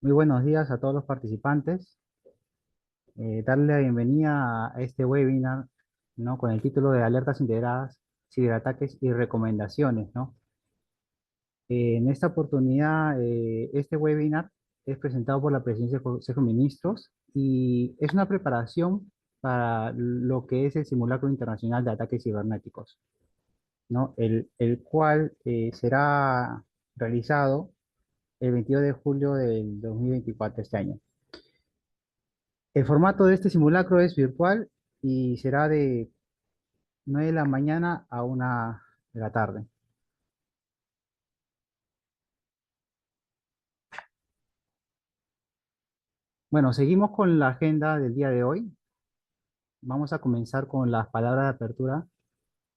Muy buenos días a todos los participantes. Darle la bienvenida a este webinar, ¿no? Con el título de Alertas Integradas, Ciberataques y Recomendaciones, ¿no? En esta oportunidad, este webinar es presentado por la Presidencia del Consejo de Ministros y es una preparación para lo que es el Simulacro Internacional de Ataques Cibernéticos, ¿no? El cual será realizado el 22 de julio del 2024, este año. El formato de este simulacro es virtual y será de 9 de la mañana a 1 de la tarde. Bueno, seguimos con la agenda del día de hoy. Vamos a comenzar con las palabras de apertura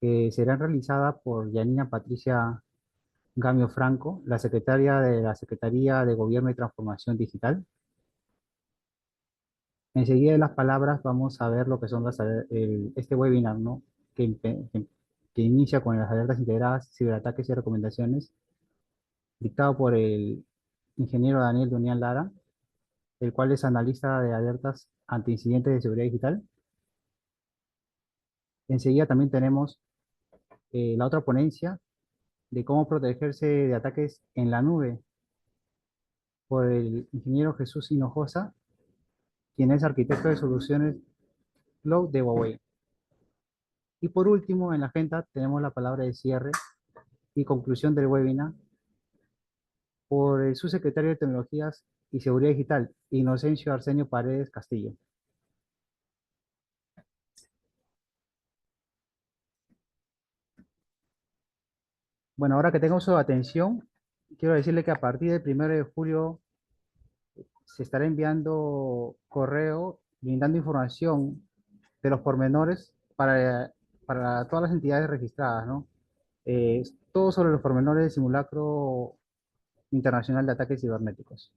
que serán realizadas por Yanina Patricia Gamio Franco, la secretaria de la Secretaría de Gobierno y Transformación Digital. Enseguida de las palabras vamos a ver lo que son este webinar, ¿no? Que inicia con las alertas integradas, ciberataques y recomendaciones, dictado por el ingeniero Daniel Dunián Lara, el cual es analista de alertas ante incidentes de seguridad digital. Enseguida también tenemos la otra ponencia de cómo protegerse de ataques en la nube por el ingeniero Jesús Hinojosa, quien es arquitecto de soluciones Cloud de Huawei. Y por último, en la agenda tenemos la palabra de cierre y conclusión del webinar por el subsecretario de Tecnologías y Seguridad Digital, Inocencio Arsenio Paredes Castillo. Bueno, ahora que tengo su atención, quiero decirle que a partir del 1 de julio se estará enviando correo brindando información de los pormenores para todas las entidades registradas, ¿no? Todo sobre los pormenores del simulacro internacional de ataques cibernéticos.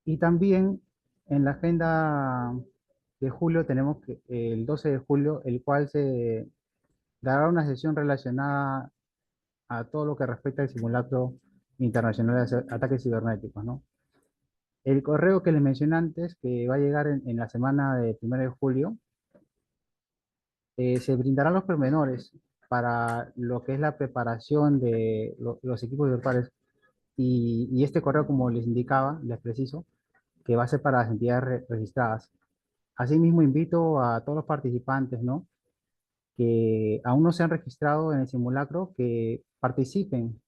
Y también en la agenda de julio tenemos el 12 de julio, el cual se dará una sesión relacionada a todo lo que respecta al simulacro internacional de ataques cibernéticos, ¿no? El correo que les mencioné antes, que va a llegar en la semana de 1 de julio, se brindarán los pormenores para lo que es la preparación de los equipos virtuales. Y este correo, como les indicaba, les preciso, que va a ser para las entidades registradas. Asimismo, invito a todos los participantes, ¿no? Que aún no se han registrado en el simulacro, que participen,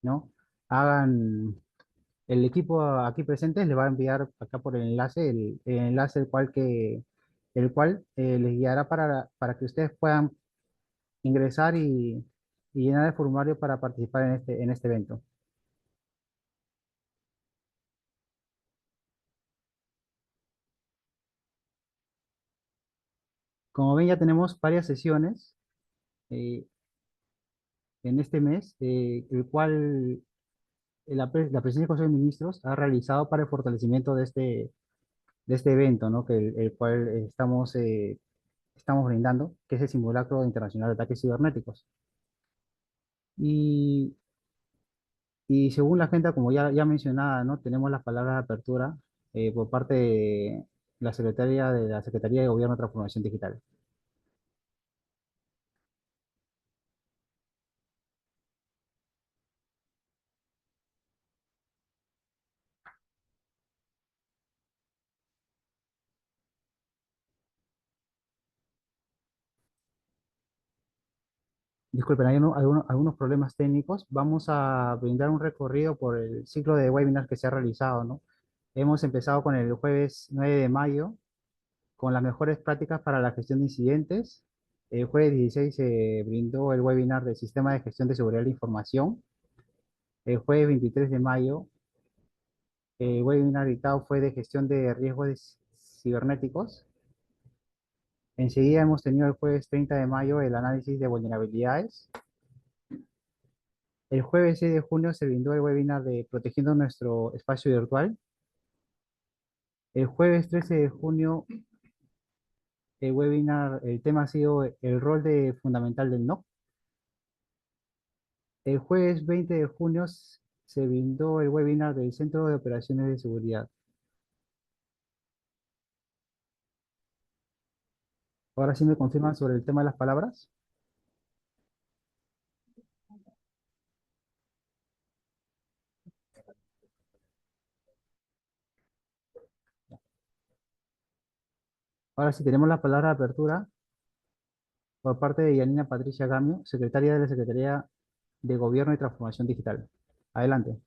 ¿no? Hagan, el equipo aquí presente les va a enviar acá por el enlace, el enlace el cual les guiará para que ustedes puedan ingresar y llenar el formulario para participar en este evento. Como ven, ya tenemos varias sesiones eh, en este mes, el cual la Presidencia del Consejo de Ministros ha realizado para el fortalecimiento de este evento, ¿no? El cual estamos brindando, que es el Simulacro Internacional de Ataques Cibernéticos. Y, y según la agenda, como ya mencionada, ¿no? Tenemos las palabras de apertura por parte de la Secretaría de Gobierno y Transformación Digital. Disculpen, hay algunos problemas técnicos. Vamos a brindar un recorrido por el ciclo de webinars que se ha realizado, ¿no? Hemos empezado con el jueves 9 de mayo, con las mejores prácticas para la gestión de incidentes. El jueves 16 se brindó el webinar del Sistema de Gestión de Seguridad de la Información. El jueves 23 de mayo, el webinar dictado fue de gestión de riesgos cibernéticos. Enseguida hemos tenido el jueves 30 de mayo el análisis de vulnerabilidades. El jueves 6 de junio se brindó el webinar de Protegiendo nuestro espacio virtual. El jueves 13 de junio, el tema ha sido el rol fundamental del NOC. El jueves 20 de junio se brindó el webinar del Centro de Operaciones de Seguridad. Ahora sí me confirman sobre el tema de las palabras. Ahora sí tenemos la palabra de apertura por parte de Yanina Patricia Gamio, secretaria de la Secretaría de Gobierno y Transformación Digital. Adelante.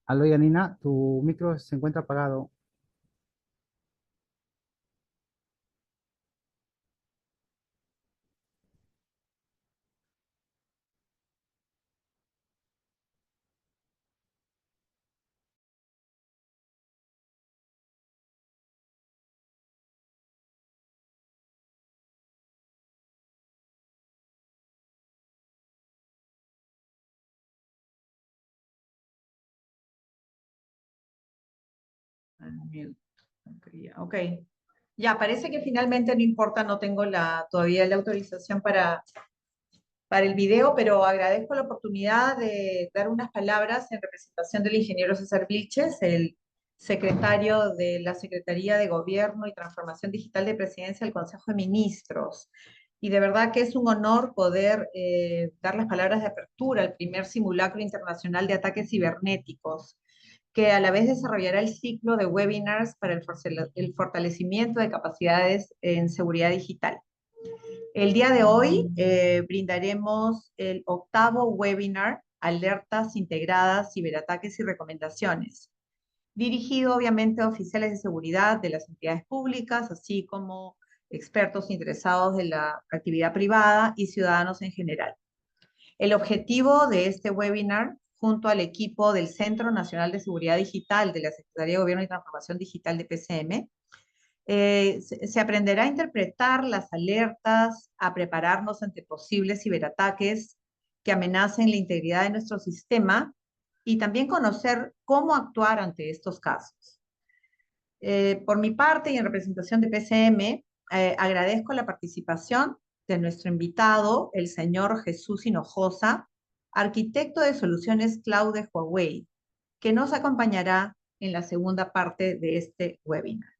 Aló, Yanina, tu micro se encuentra apagado. Mute. Ok, ya parece que finalmente no importa, no tengo todavía la autorización para el video, pero agradezco la oportunidad de dar unas palabras en representación del ingeniero César Bliches, el secretario de la Secretaría de Gobierno y Transformación Digital de Presidencia del Consejo de Ministros. Y de verdad que es un honor poder dar las palabras de apertura al primer simulacro internacional de ataques cibernéticos, que a la vez desarrollará el ciclo de webinars para el fortalecimiento de capacidades en seguridad digital. El día de hoy brindaremos el octavo webinar, Alertas Integradas, Ciberataques y Recomendaciones, dirigido obviamente a oficiales de seguridad de las entidades públicas, así como expertos interesados de la actividad privada y ciudadanos en general. El objetivo de este webinar, junto al equipo del Centro Nacional de Seguridad Digital de la Secretaría de Gobierno y Transformación Digital de PCM, se aprenderá a interpretar las alertas, a prepararnos ante posibles ciberataques que amenacen la integridad de nuestro sistema y también conocer cómo actuar ante estos casos. Por mi parte y en representación de PCM, agradezco la participación de nuestro invitado, el señor Jesús Hinojosa, arquitecto de soluciones cloud de Huawei, que nos acompañará en la segunda parte de este webinar.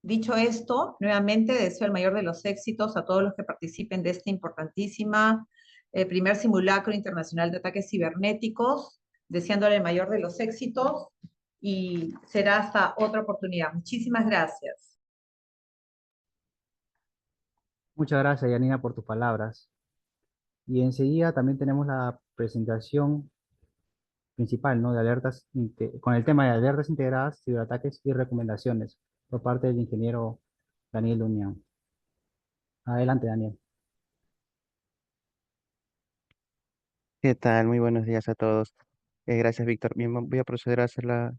Dicho esto, nuevamente deseo el mayor de los éxitos a todos los que participen de esta importantísima primer simulacro internacional de ataques cibernéticos, deseándole el mayor de los éxitos y será hasta otra oportunidad. Muchísimas gracias. Muchas gracias, Yanina, por tus palabras. Y enseguida también tenemos la presentación principal, ¿no? De alertas, con el tema de alertas integradas, ciberataques y recomendaciones por parte del ingeniero Daniel Unión. Adelante, Daniel. ¿Qué tal? Muy buenos días a todos. Gracias, Víctor. Bien, voy a proceder a hacer la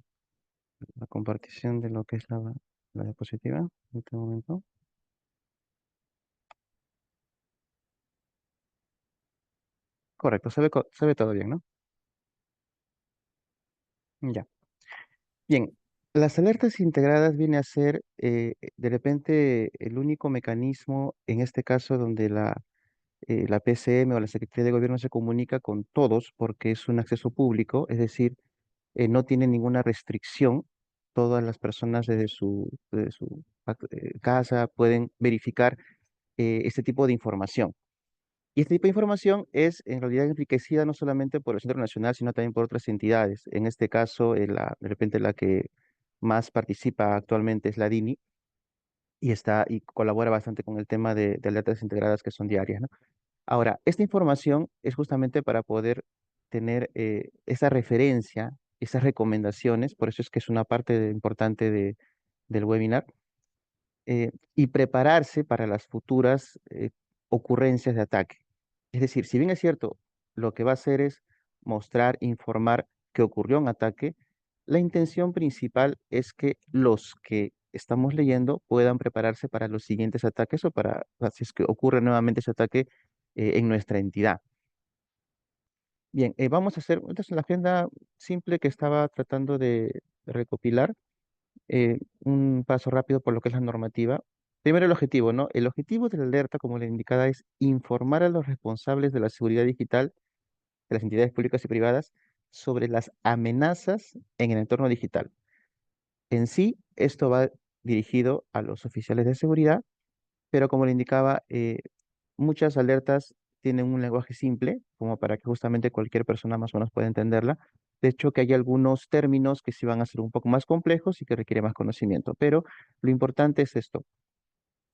compartición de lo que es la diapositiva en este momento. Correcto, se ve todo bien, ¿no? Ya. Bien, las alertas integradas viene a ser de repente el único mecanismo, en este caso, donde la PCM o la Secretaría de Gobierno se comunica con todos porque es un acceso público, es decir, no tiene ninguna restricción. Todas las personas desde su casa pueden verificar este tipo de información. Y este tipo de información es en realidad enriquecida no solamente por el Centro Nacional, sino también por otras entidades. En este caso, de repente la que más participa actualmente es la DINI y colabora bastante con el tema de alertas integradas que son diarias, ¿no? Ahora, esta información es justamente para poder tener esa referencia, esas recomendaciones, por eso es que es una parte importante del webinar, y prepararse para las futuras ocurrencias de ataque. Es decir, si bien es cierto, lo que va a hacer es mostrar, informar que ocurrió un ataque, la intención principal es que los que estamos leyendo puedan prepararse para los siguientes ataques o si es que ocurre nuevamente ese ataque en nuestra entidad. Bien, vamos a hacer, entonces la agenda simple que estaba tratando de recopilar, un paso rápido por lo que es la normativa. Primero el objetivo, ¿no? El objetivo de la alerta, como la indicada, es informar a los responsables de la seguridad digital de las entidades públicas y privadas sobre las amenazas en el entorno digital. En sí, esto va dirigido a los oficiales de seguridad, pero como le indicaba, muchas alertas tienen un lenguaje simple, como para que justamente cualquier persona más o menos pueda entenderla. De hecho, que hay algunos términos que sí van a ser un poco más complejos y que requieren más conocimiento, pero lo importante es esto,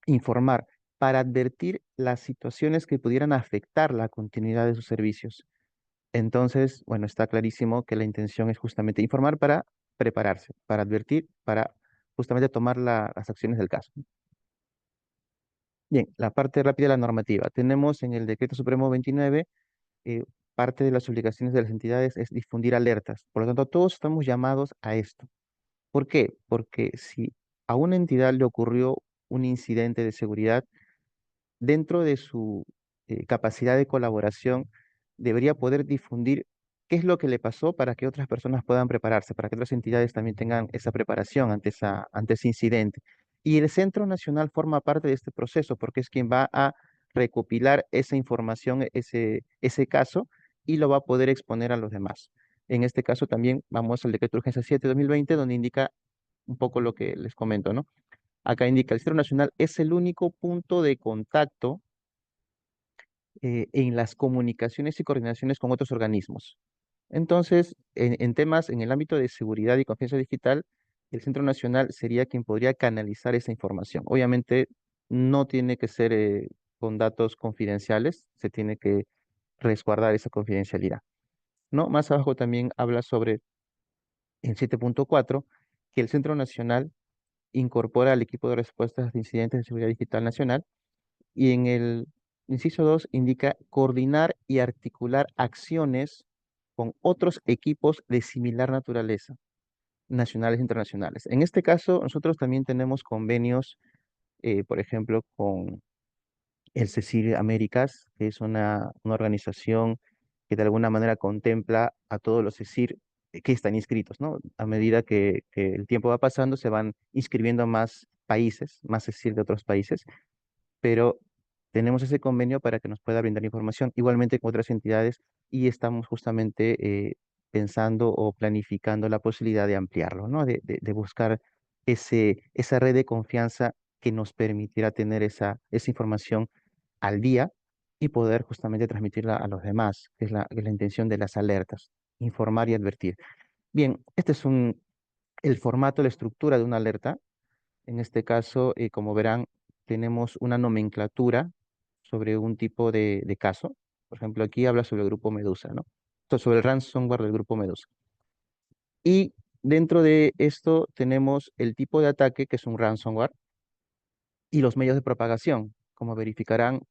informar para advertir las situaciones que pudieran afectar la continuidad de sus servicios. Entonces, bueno, está clarísimo que la intención es justamente informar para prepararse, para advertir, para justamente tomar las acciones del caso. Bien, la parte rápida de la normativa. Tenemos en el Decreto Supremo 29, eh, parte de las obligaciones de las entidades es difundir alertas. Por lo tanto, todos estamos llamados a esto. ¿Por qué? Porque si a una entidad le ocurrió un incidente de seguridad, dentro de su capacidad de colaboración, debería poder difundir qué es lo que le pasó para que otras personas puedan prepararse, para que otras entidades también tengan esa preparación ante ese incidente. Y el Centro Nacional forma parte de este proceso porque es quien va a recopilar esa información, ese caso, y lo va a poder exponer a los demás. En este caso también vamos al Decreto de Urgencia 7/2020, donde indica un poco lo que les comento, ¿no? Acá indica, el Centro Nacional es el único punto de contacto en las comunicaciones y coordinaciones con otros organismos. Entonces, en temas en el ámbito de seguridad y confianza digital, el Centro Nacional sería quien podría canalizar esa información. Obviamente, no tiene que ser con datos confidenciales, se tiene que resguardar esa confidencialidad, ¿no? Más abajo también habla sobre el 7.4, que el Centro Nacional incorpora al equipo de respuestas de incidentes de seguridad digital nacional. Y en el inciso 2 indica coordinar y articular acciones con otros equipos de similar naturaleza, nacionales e internacionales. En este caso, nosotros también tenemos convenios, por ejemplo, con el CECIR Américas, que es una organización que de alguna manera contempla a todos los CECIR que están inscritos, ¿no? A medida que el tiempo va pasando, se van inscribiendo más países, más CECIR de otros países, pero tenemos ese convenio para que nos pueda brindar información, igualmente con otras entidades, y estamos justamente pensando o planificando la posibilidad de ampliarlo, ¿no? De buscar esa red de confianza que nos permitiera tener esa información al día y poder justamente transmitirla a los demás, que es la intención de las alertas, informar y advertir. Bien, este es el formato, la estructura de una alerta. En este caso, como verán, tenemos una nomenclatura sobre un tipo de caso. Por ejemplo, aquí habla sobre el grupo Medusa, ¿no? Entonces, sobre el ransomware del grupo Medusa. Y dentro de esto tenemos el tipo de ataque, que es un ransomware, y los medios de propagación. Como verificarán,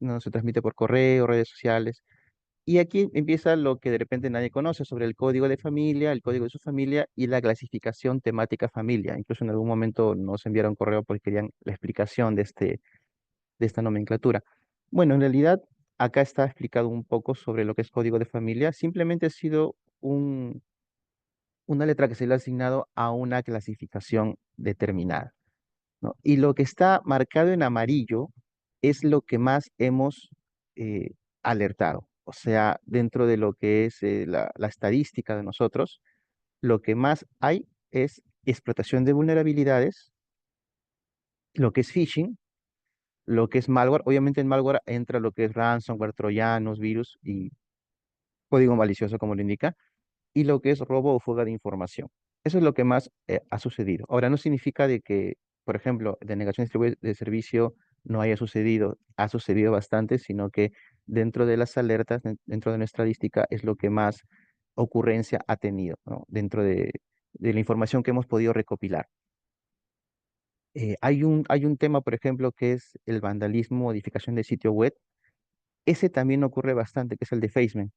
no se transmite por correo, redes sociales. Y aquí empieza lo que de repente nadie conoce sobre el código de familia, el código de su familia y la clasificación temática familia. Incluso en algún momento nos enviaron correo porque querían la explicación de esta nomenclatura. Bueno, en realidad acá está explicado un poco sobre lo que es código de familia. Simplemente ha sido una letra que se le ha asignado a una clasificación determinada, ¿no? Y lo que está marcado en amarillo es lo que más hemos eh, alertado. O sea, dentro de lo que es la estadística de nosotros, lo que más hay es explotación de vulnerabilidades, lo que es phishing, lo que es malware. Obviamente en malware entra lo que es ransomware, troyanos, virus y código malicioso, como lo indica, y lo que es robo o fuga de información. Eso es lo que más ha sucedido. Ahora, no significa de que, por ejemplo, denegación de servicio no haya sucedido, ha sucedido bastante, sino que dentro de las alertas, dentro de nuestra estadística, es lo que más ocurrencia ha tenido, ¿no? Dentro de la información que hemos podido recopilar. Hay un tema, por ejemplo, que es el vandalismo, modificación de sitio web. Ese también ocurre bastante, que es el de Facebook.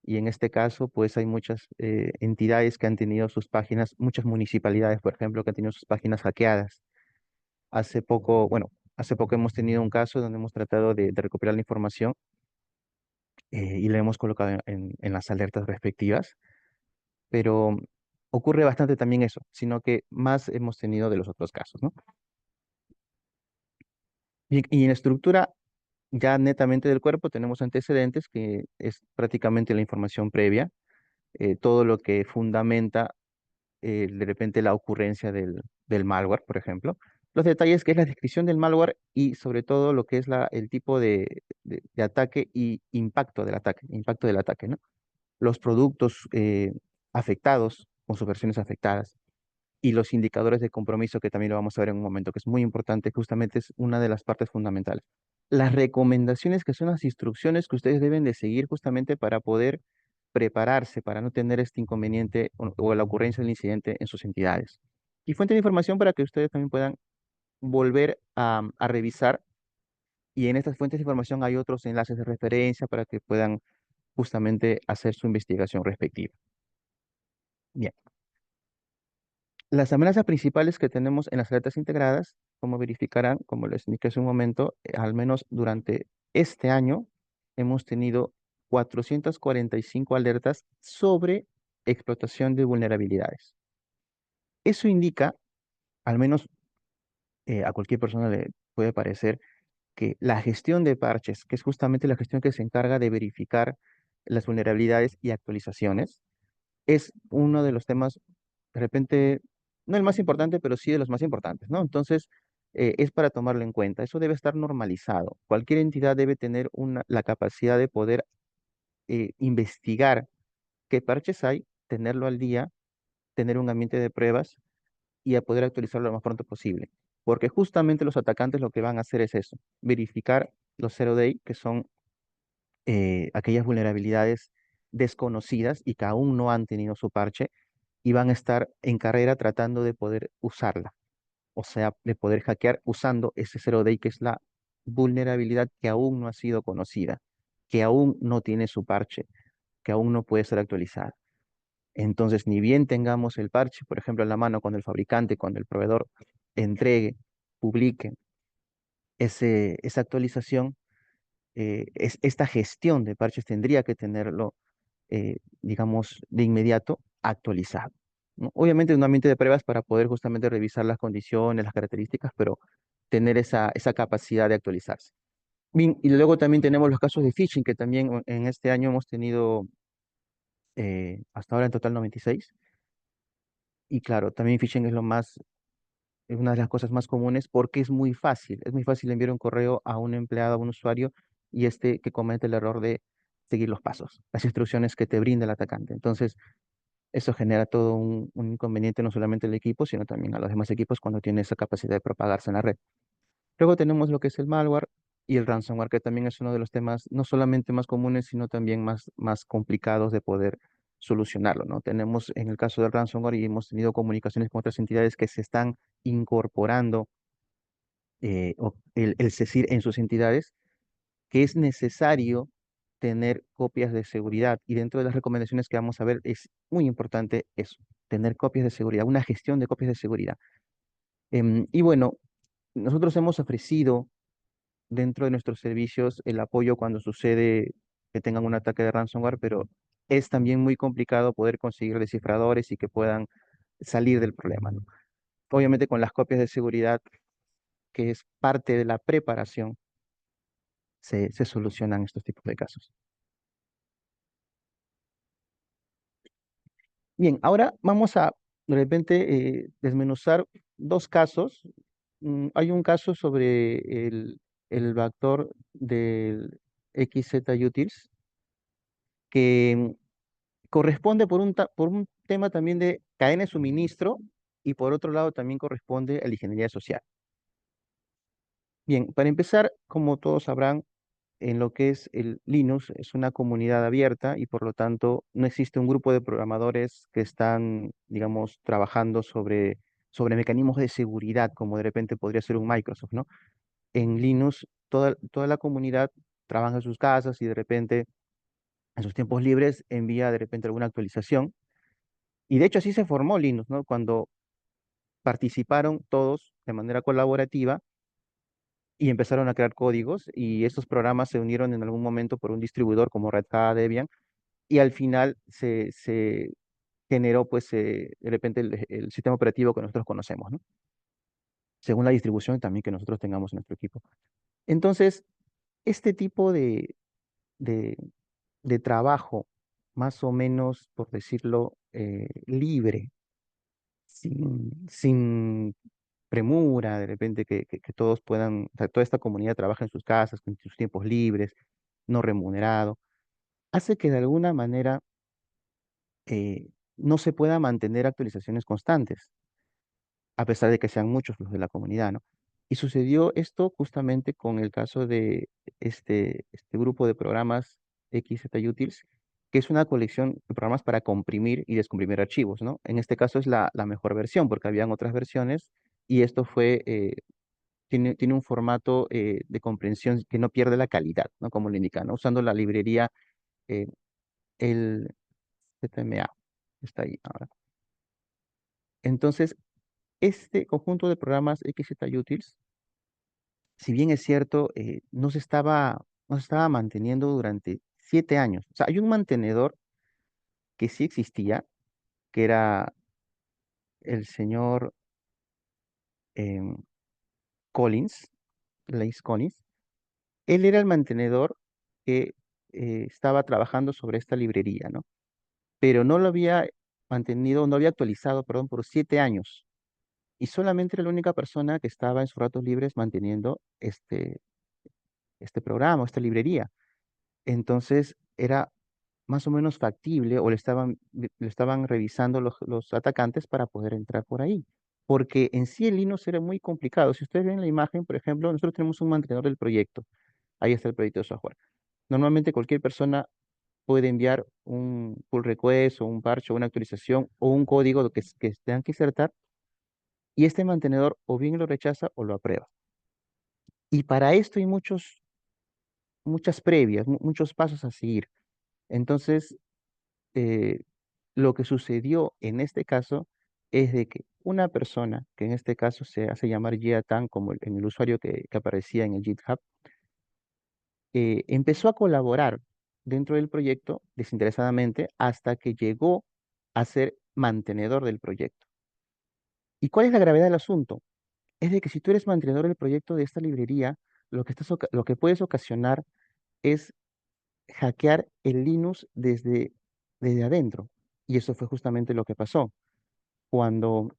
y en este caso, pues hay muchas entidades que han tenido sus páginas, muchas municipalidades, por ejemplo, que han tenido sus páginas hackeadas. Hace poco, bueno, hace poco hemos tenido un caso donde hemos tratado de recuperar la información y la hemos colocado en las alertas respectivas, pero ocurre bastante también eso, sino que más hemos tenido de los otros casos, ¿no? Bien, y en estructura ya netamente del cuerpo tenemos antecedentes, que es prácticamente la información previa, todo lo que fundamenta de repente la ocurrencia del malware, por ejemplo. Los detalles que es la descripción del malware y sobre todo lo que es el tipo de ataque y impacto del ataque, ¿no? Los productos afectados con sus versiones afectadas y los indicadores de compromiso, que también lo vamos a ver en un momento, que es muy importante, justamente es una de las partes fundamentales. Las recomendaciones, que son las instrucciones que ustedes deben de seguir justamente para poder prepararse, para no tener este inconveniente o la ocurrencia del incidente en sus entidades. Y fuente de información para que ustedes también puedan volver a revisar. Y en estas fuentes de información hay otros enlaces de referencia para que puedan justamente hacer su investigación respectiva. Bien. Las amenazas principales que tenemos en las alertas integradas, como verificarán, como les indiqué hace un momento, al menos durante este año, hemos tenido 445 alertas sobre explotación de vulnerabilidades. Eso indica, al menos a cualquier persona le puede parecer, que la gestión de parches, que es justamente la gestión que se encarga de verificar las vulnerabilidades y actualizaciones, es uno de los temas, de repente, no el más importante, pero sí de los más importantes, ¿no? Entonces, es para tomarlo en cuenta. Eso debe estar normalizado. Cualquier entidad debe tener la capacidad de poder investigar qué parches hay, tenerlo al día, tener un ambiente de pruebas y a poder actualizarlo lo más pronto posible. Porque justamente los atacantes lo que van a hacer es eso, verificar los zero day, que son aquellas vulnerabilidades desconocidas y que aún no han tenido su parche y van a estar en carrera tratando de poder usarla, o sea, de poder hackear usando ese zero day, que es la vulnerabilidad que aún no ha sido conocida, que aún no tiene su parche, que aún no puede ser actualizada. Entonces, ni bien tengamos el parche, por ejemplo, en la mano, cuando el fabricante, cuando el proveedor entregue, publique esa actualización, esta gestión de parches tendría que tenerlo, digamos, de inmediato actualizado, ¿no? Obviamente en un ambiente de pruebas para poder justamente revisar las condiciones, las características, pero tener esa capacidad de actualizarse. Bien, y luego también tenemos los casos de phishing, que también en este año hemos tenido hasta ahora en total 96. Y claro, también phishing es una de las cosas más comunes porque es muy fácil enviar un correo a un empleado, a un usuario, y que comete el error de seguir los pasos, las instrucciones que te brinda el atacante. Entonces, eso genera todo un inconveniente no solamente al equipo, sino también a los demás equipos cuando tiene esa capacidad de propagarse en la red. Luego tenemos lo que es el malware y el ransomware, que también es uno de los temas no solamente más comunes, sino también más complicados de poder solucionarlo, ¿no? Tenemos en el caso del ransomware y hemos tenido comunicaciones con otras entidades que se están incorporando el CECIR en sus entidades, que es necesario tener copias de seguridad. Y dentro de las recomendaciones que vamos a ver es muy importante eso, tener copias de seguridad, una gestión de copias de seguridad. Y bueno, nosotros hemos ofrecido dentro de nuestros servicios el apoyo cuando sucede que tengan un ataque de ransomware, pero es también muy complicado poder conseguir descifradores y que puedan salir del problema, ¿no? Obviamente con las copias de seguridad, que es parte de la preparación, se solucionan estos tipos de casos. Bien, ahora vamos a de repente desmenuzar dos casos. Hay un caso sobre el vector del XZ-Utils que corresponde por un tema también de cadena de suministro y por otro lado también corresponde a la ingeniería social. Bien, para empezar, como todos sabrán, en lo que es el Linux es una comunidad abierta y por lo tanto no existe un grupo de programadores que están, digamos, trabajando sobre mecanismos de seguridad como de repente podría ser un Microsoft, ¿no? En Linux toda la comunidad trabaja en sus casas y de repente en sus tiempos libres envía de repente alguna actualización. Y de hecho así se formó Linux, ¿no? Cuando participaron todos de manera colaborativa y empezaron a crear códigos y estos programas se unieron en algún momento por un distribuidor como Red Hat, Debian, y al final se generó pues de repente el sistema operativo que nosotros conocemos, ¿no? Según la distribución también que nosotros tengamos en nuestro equipo. Entonces, este tipo de, de trabajo, más o menos, por decirlo, libre, sin premura, de repente que todos puedan, o sea, toda esta comunidad trabaja en sus casas, con sus tiempos libres, no remunerado, hace que de alguna manera no se pueda mantener actualizaciones constantes, a pesar de que sean muchos los de la comunidad, ¿no? Y sucedió esto justamente con el caso de este grupo de programas XZUtils, que es una colección de programas para comprimir y descomprimir archivos, ¿no? En este caso es la mejor versión, porque habían otras versiones, y esto tiene un formato de comprensión que no pierde la calidad, ¿no? Como lo indica, ¿no? Usando la librería, eh, el ZMA, está ahí ahora. Entonces, este conjunto de programas XZUtils, si bien es cierto, no se estaba manteniendo durante 7 años. O sea, hay un mantenedor que sí existía, que era el señor em, Collins, Lace Collins. Él era el mantenedor que estaba trabajando sobre esta librería, ¿no? Pero no lo había mantenido, no había actualizado, perdón, por 7 años. Y solamente era la única persona que estaba en sus ratos libres manteniendo este programa, esta librería. Entonces era más o menos factible o le estaban revisando los atacantes para poder entrar por ahí. Porque en sí el Linux era muy complicado. Si ustedes ven la imagen, por ejemplo, nosotros tenemos un mantenedor del proyecto. Ahí está el proyecto de software. Normalmente cualquier persona puede enviar un pull request o un parche o una actualización o un código que tengan que insertar y este mantenedor o bien lo rechaza o lo aprueba. Y para esto hay muchas previas, muchos pasos a seguir. Entonces, eh, lo que sucedió en este caso es de que una persona, que en este caso se hace llamar Tan como en el usuario que aparecía en el GitHub, empezó a colaborar dentro del proyecto desinteresadamente hasta que llegó a ser mantenedor del proyecto. ¿Y cuál es la gravedad del asunto? Es de que si tú eres mantenedor del proyecto de esta librería, lo que puedes ocasionar es hackear el Linux desde adentro. Y eso fue justamente lo que pasó. Cuando,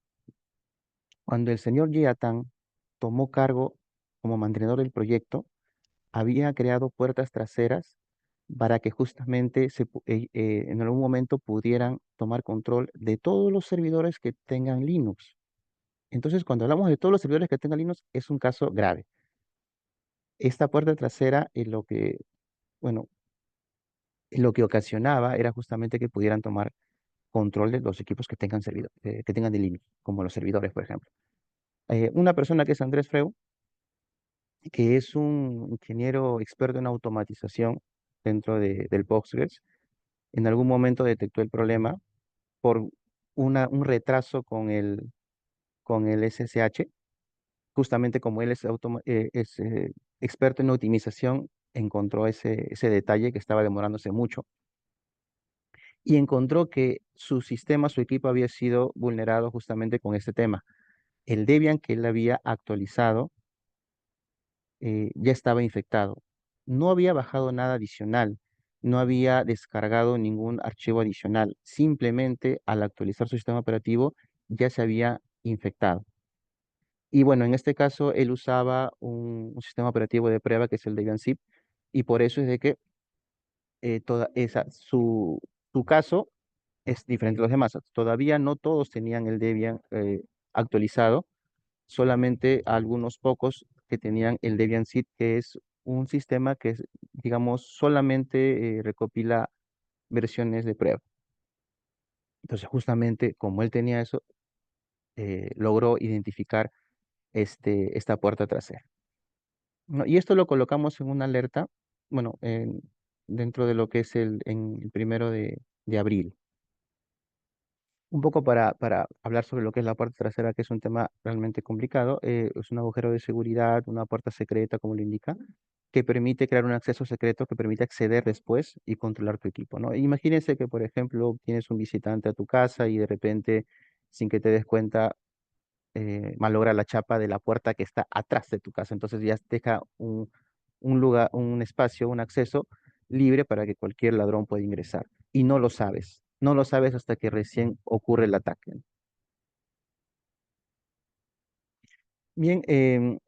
cuando el señor Tan tomó cargo como mantenedor del proyecto, había creado puertas traseras para que justamente en algún momento pudieran tomar control de todos los servidores que tengan Linux. Entonces, cuando hablamos de todos los servidores que tengan Linux, es un caso grave. Esta puerta trasera es bueno, lo que ocasionaba era justamente que pudieran tomar control de los equipos que tengan que tengan de Linux, como los servidores, por ejemplo. Una persona que es Andrés Freu, que es un ingeniero experto en automatización dentro del Postgres, en algún momento detectó el problema por un retraso con el SSH. Justamente como él es experto en optimización, encontró ese detalle que estaba demorándose mucho y encontró que su sistema, su equipo había sido vulnerado justamente con este tema. El Debian que él había actualizado ya estaba infectado. No había bajado nada adicional, no había descargado ningún archivo adicional. Simplemente al actualizar su sistema operativo ya se había infectado. Y bueno, en este caso él usaba un sistema operativo de prueba que es el Debian Zip y por eso es de que su caso es diferente a los demás. Todavía no todos tenían el Debian actualizado, solamente algunos pocos que tenían el Debian Seed, que es un sistema que, digamos, solamente recopila versiones de prueba. Entonces, justamente como él tenía eso, logró identificar esta puerta trasera, ¿no? Y esto lo colocamos en una alerta, bueno, dentro de lo que es en el 1 de abril. Un poco para hablar sobre lo que es la puerta trasera, que es un tema realmente complicado. Es un agujero de seguridad, una puerta secreta, como lo indica, que permite crear un acceso secreto que permite acceder después y controlar tu equipo, ¿no? Imagínense que, por ejemplo, tienes un visitante a tu casa y de repente, sin que te des cuenta, malogra la chapa de la puerta que está atrás de tu casa. Entonces ya deja un lugar, un espacio, un acceso libre para que cualquier ladrón pueda ingresar. Y no lo sabes. No lo sabes hasta que recién ocurre el ataque. Bien,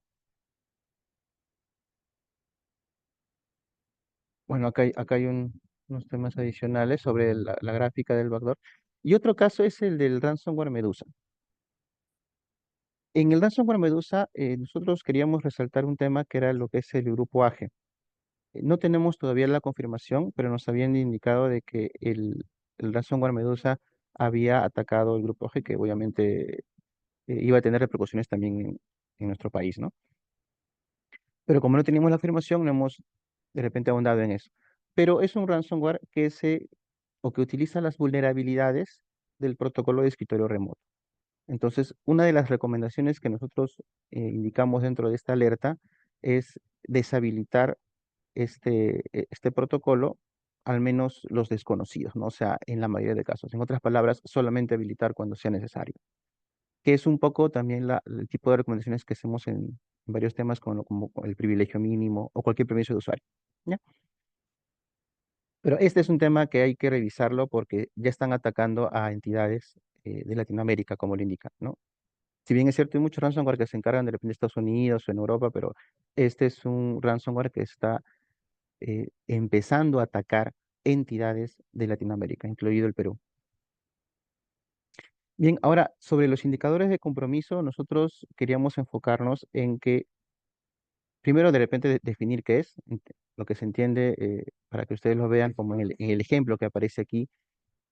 bueno, acá hay unos temas adicionales sobre la gráfica del backdoor. Y otro caso es el del ransomware Medusa. En el ransomware Medusa, nosotros queríamos resaltar un tema que era lo que es el grupo AGE. No tenemos todavía la confirmación, pero nos habían indicado de que el ransomware Medusa había atacado el grupo AGE, que obviamente iba a tener repercusiones también en nuestro país, ¿no? Pero como no teníamos la afirmación, no hemos de repente ahondado en eso. Pero es un ransomware o que utiliza las vulnerabilidades del protocolo de escritorio remoto. Entonces, una de las recomendaciones que nosotros indicamos dentro de esta alerta es deshabilitar este protocolo, al menos los desconocidos, ¿no? O sea, en la mayoría de casos. En otras palabras, solamente habilitar cuando sea necesario, que es un poco también el tipo de recomendaciones que hacemos en varios temas como el privilegio mínimo o cualquier permiso de usuario. ¿Ya? Pero este es un tema que hay que revisarlo porque ya están atacando a entidades de Latinoamérica, como lo indica, ¿no? Si bien es cierto, hay muchos ransomware que se encargan de repente de Estados Unidos o en Europa, pero este es un ransomware que está empezando a atacar entidades de Latinoamérica, incluido el Perú. Bien, ahora sobre los indicadores de compromiso, nosotros queríamos enfocarnos en que primero de repente definir qué es, lo que se entiende para que ustedes lo vean como en el ejemplo que aparece aquí,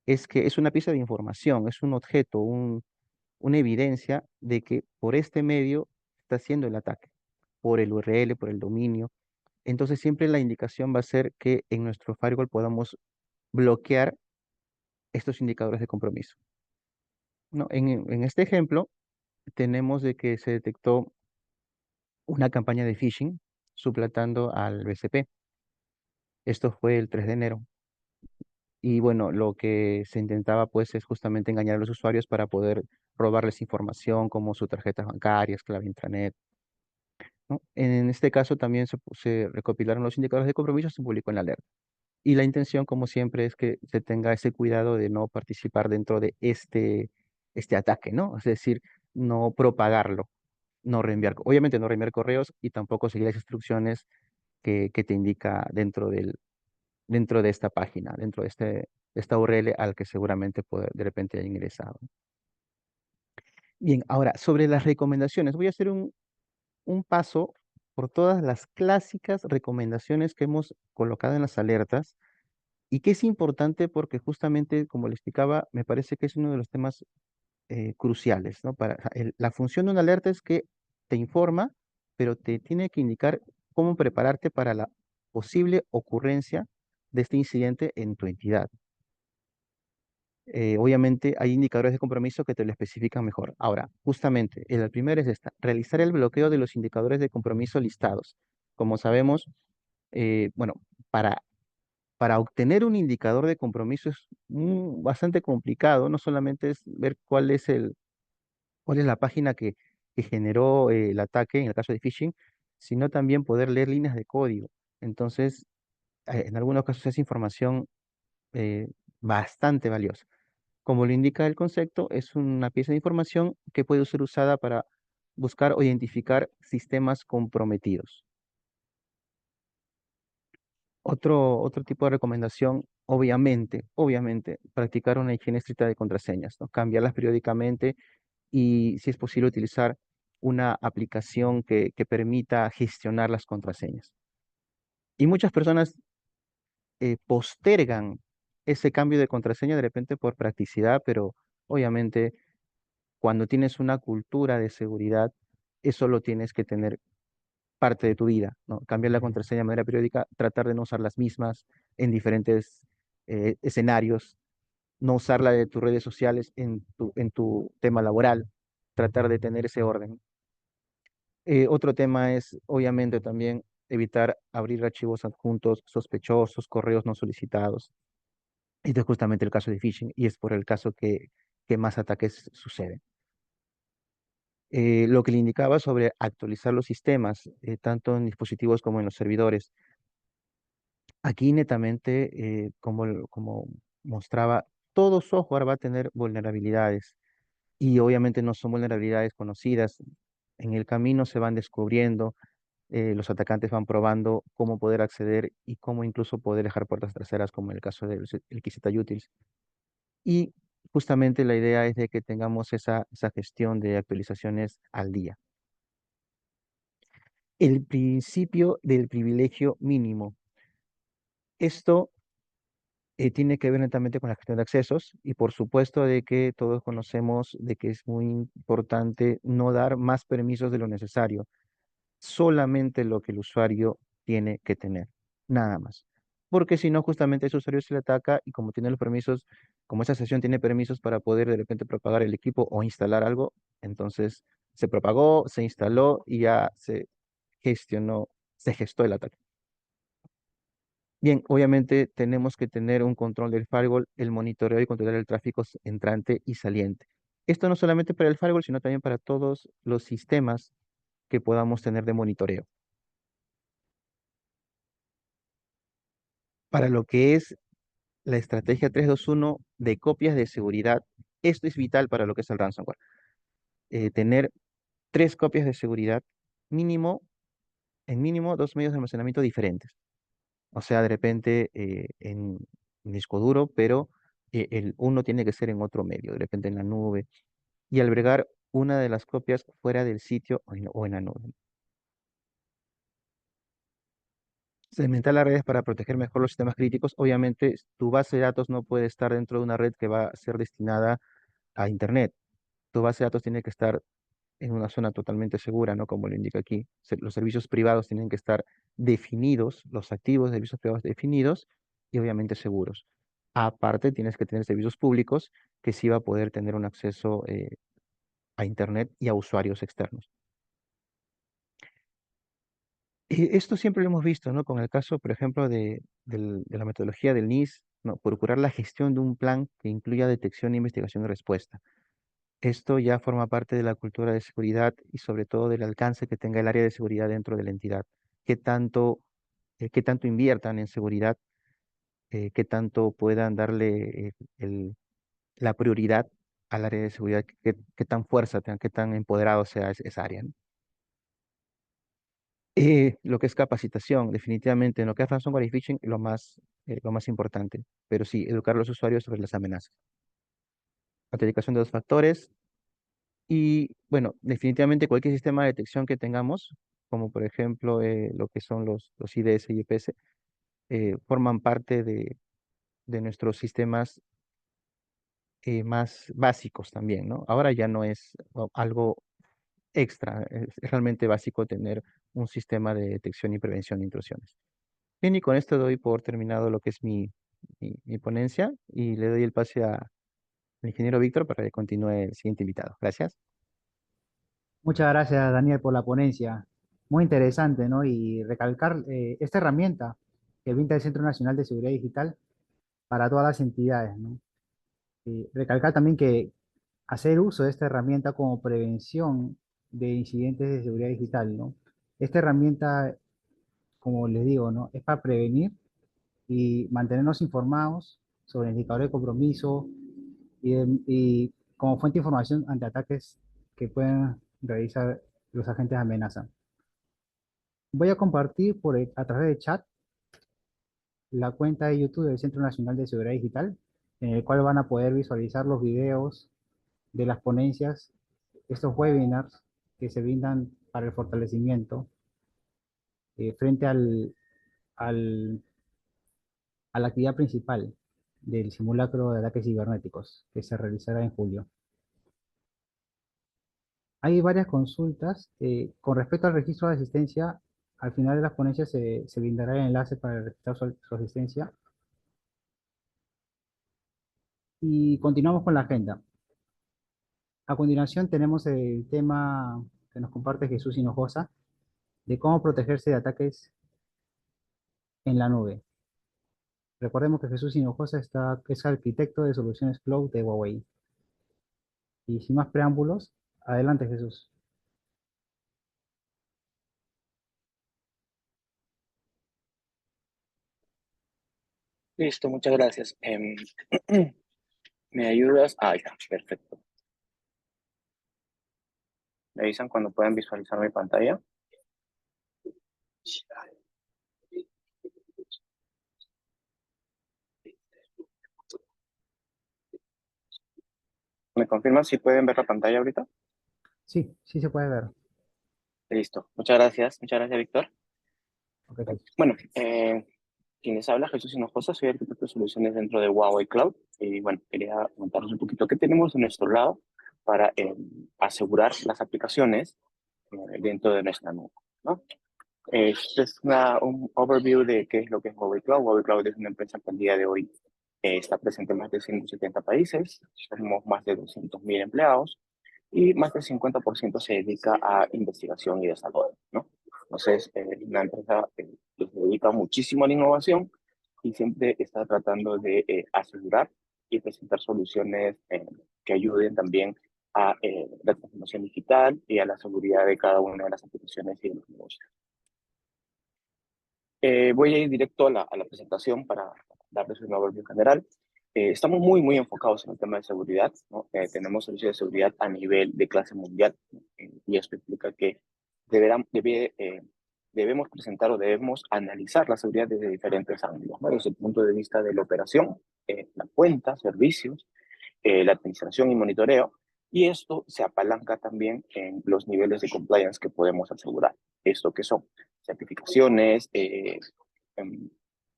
es que es una pieza de información, es un objeto, una evidencia de que por este medio está haciendo el ataque, por el URL, por el dominio. Entonces siempre la indicación va a ser que en nuestro firewall podamos bloquear estos indicadores de compromiso. ¿No? En este ejemplo tenemos de que se detectó una campaña de phishing suplantando al BCP. Esto fue el 3 de enero. Y bueno, lo que se intentaba pues es justamente engañar a los usuarios para poder robarles información como sus tarjetas bancarias, clave intranet, ¿no? En este caso también se recopilaron los indicadores de compromiso y se publicó en la alerta. Y la intención, como siempre, es que se tenga ese cuidado de no participar dentro de este ataque, ¿no? Es decir, no propagarlo, no reenviar, obviamente no reenviar correos y tampoco seguir las instrucciones que te indica dentro de esta página, dentro de esta URL al que seguramente de repente haya ingresado. Bien, ahora, sobre las recomendaciones, voy a hacer un paso por todas las clásicas recomendaciones que hemos colocado en las alertas y que es importante porque justamente, como le explicaba, me parece que es uno de los temas cruciales, ¿no? La función de una alerta es que te informa, pero te tiene que indicar cómo prepararte para la posible ocurrencia de este incidente en tu entidad. Obviamente hay indicadores de compromiso que te lo especifican mejor. Ahora, justamente, el primero es esta, realizar el bloqueo de los indicadores de compromiso listados. Como sabemos, bueno, para para obtener un indicador de compromiso es bastante complicado, no solamente es ver cuál es la página que generó el ataque, en el caso de phishing, sino también poder leer líneas de código. Entonces, en algunos casos es información eh, bastante valiosa. Como lo indica el concepto, es una pieza de información que puede ser usada para buscar o identificar sistemas comprometidos. Otro tipo de recomendación, obviamente, practicar una higiene estricta de contraseñas, ¿no? Cambiarlas periódicamente y, si es posible, utilizar una aplicación que permita gestionar las contraseñas. Y muchas personas postergan ese cambio de contraseña de repente por practicidad, pero obviamente cuando tienes una cultura de seguridad, eso lo tienes que tener parte de tu vida, ¿no? Cambiar la contraseña de manera periódica, tratar de no usar las mismas en diferentes escenarios, no usarla de tus redes sociales en tu tema laboral, tratar de tener ese orden. Otro tema es, obviamente, también evitar abrir archivos adjuntos sospechosos, correos no solicitados. Este es justamente el caso de phishing y es por el caso que más ataques suceden. Lo que le indicaba sobre actualizar los sistemas, tanto en dispositivos como en los servidores. Aquí netamente, como mostraba, todo software va a tener vulnerabilidades y obviamente no son vulnerabilidades conocidas. En el camino se van descubriendo, los atacantes van probando cómo poder acceder y cómo incluso poder dejar puertas traseras, como en el caso del XZ Utils. Y justamente la idea es de que tengamos esa gestión de actualizaciones al día. El principio del privilegio mínimo. Esto tiene que ver netamente con la gestión de accesos y por supuesto de que todos conocemos de que es muy importante no dar más permisos de lo necesario, solamente lo que el usuario tiene que tener, nada más. Porque si no, justamente a ese usuario se le ataca y como tiene los permisos, como esa sesión tiene permisos para poder de repente propagar el equipo o instalar algo, entonces se propagó, se instaló y ya se gestionó, se gestó el ataque. Bien, obviamente tenemos que tener un control del firewall, el monitoreo y controlar el tráfico entrante y saliente. Esto no solamente para el firewall, sino también para todos los sistemas que podamos tener de monitoreo. Para lo que es la estrategia 321 de copias de seguridad, esto es vital para lo que es el ransomware. Tener 3 copias de seguridad, mínimo, en mínimo 2 medios de almacenamiento diferentes. O sea, de repente en disco duro, pero el uno tiene que ser en otro medio, de repente en la nube, y albergar una de las copias fuera del sitio o en la nube. Segmentar las redes para proteger mejor los sistemas críticos. Obviamente, tu base de datos no puede estar dentro de una red que va a ser destinada a Internet. Tu base de datos tiene que estar en una zona totalmente segura, ¿no? Como lo indica aquí. Los servicios privados tienen que estar definidos, los activos de servicios privados definidos y obviamente seguros. Aparte, tienes que tener servicios públicos que sí va a poder tener un acceso a Internet y a usuarios externos. Esto siempre lo hemos visto, ¿no? Con el caso, por ejemplo, de la metodología del NIST, ¿no? Procurar la gestión de un plan que incluya detección, investigación y respuesta. Esto ya forma parte de la cultura de seguridad y sobre todo del alcance que tenga el área de seguridad dentro de la entidad. Qué tanto inviertan en seguridad, qué tanto puedan darle la prioridad al área de seguridad, qué tan fuerza tengan, qué tan empoderado sea esa área, ¿no? Lo que es capacitación, definitivamente, en lo que es ransomware y phishing, lo más importante. Pero sí, educar a los usuarios sobre las amenazas. Autenticación de 2 factores. Y bueno, definitivamente cualquier sistema de detección que tengamos, como por ejemplo lo que son los IDS y IPS, forman parte de nuestros sistemas más básicos también, ¿no? Ahora ya no es algo extra, es realmente básico tener un sistema de detección y prevención de intrusiones. Bien, y con esto doy por terminado lo que es mi ponencia y le doy el pase al ingeniero Víctor para que continúe el siguiente invitado. Gracias. Muchas gracias, Daniel, por la ponencia. Muy interesante, ¿no? Y recalcar esta herramienta que brinda el Centro Nacional de Seguridad Digital para todas las entidades, ¿no? Recalcar también que hacer uso de esta herramienta como prevención de incidentes de seguridad digital, ¿no? Esta herramienta, como les digo, ¿no? Es para prevenir y mantenernos informados sobre indicadores de compromiso y como fuente de información ante ataques que pueden realizar los agentes de amenaza. Voy a compartir a través de chat la cuenta de YouTube del Centro Nacional de Seguridad Digital, en el cual van a poder visualizar los videos de las ponencias, estos webinars que se brindan para el fortalecimiento frente al, a la actividad principal del simulacro de ataques cibernéticos que se realizará en julio. Hay varias consultas con respecto al registro de asistencia. Al final de las ponencias se brindará el enlace para registrar su asistencia. Y continuamos con la agenda. A continuación tenemos el tema que nos comparte Jesús Hinojosa de cómo protegerse de ataques en la nube. Recordemos que Jesús Hinojosa es arquitecto de soluciones cloud de Huawei. Y sin más preámbulos, adelante Jesús. Listo, muchas gracias. ¿Me ayudas? Ah, ya, perfecto. ¿Me avisan cuando puedan visualizar mi pantalla? ¿Me confirman si pueden ver la pantalla ahorita? Sí, sí se puede ver. Listo, muchas gracias, Víctor. Ok, Jesús. Bueno, quien les habla, Jesús Hinojosa, soy arquitecto de soluciones dentro de Huawei Cloud. Y bueno, quería contarles un poquito qué tenemos de nuestro lado para asegurar las aplicaciones dentro de nuestra nube, ¿no? Este es un overview de qué es lo que es Huawei Cloud. Huawei Cloud es una empresa que al día de hoy está presente en más de 170 países, tenemos más de 200.000 empleados y más del 50% se dedica a investigación y desarrollo, ¿no? Entonces, es una empresa que se dedica muchísimo a la innovación y siempre está tratando de asegurar y presentar soluciones que ayuden también a la transformación digital y a la seguridad de cada una de las aplicaciones y de los negocios. Voy a ir directo a la presentación para darles un overview general. Estamos muy enfocados en el tema de seguridad, ¿no? Tenemos servicios de seguridad a nivel de clase mundial, y esto implica que debemos presentar o debemos analizar la seguridad desde diferentes ángulos, ¿no? Desde el punto de vista de la operación, la cuenta, servicios, la administración y monitoreo, y esto se apalanca también en los niveles de compliance que podemos asegurar. ¿Esto qué son? Certificaciones,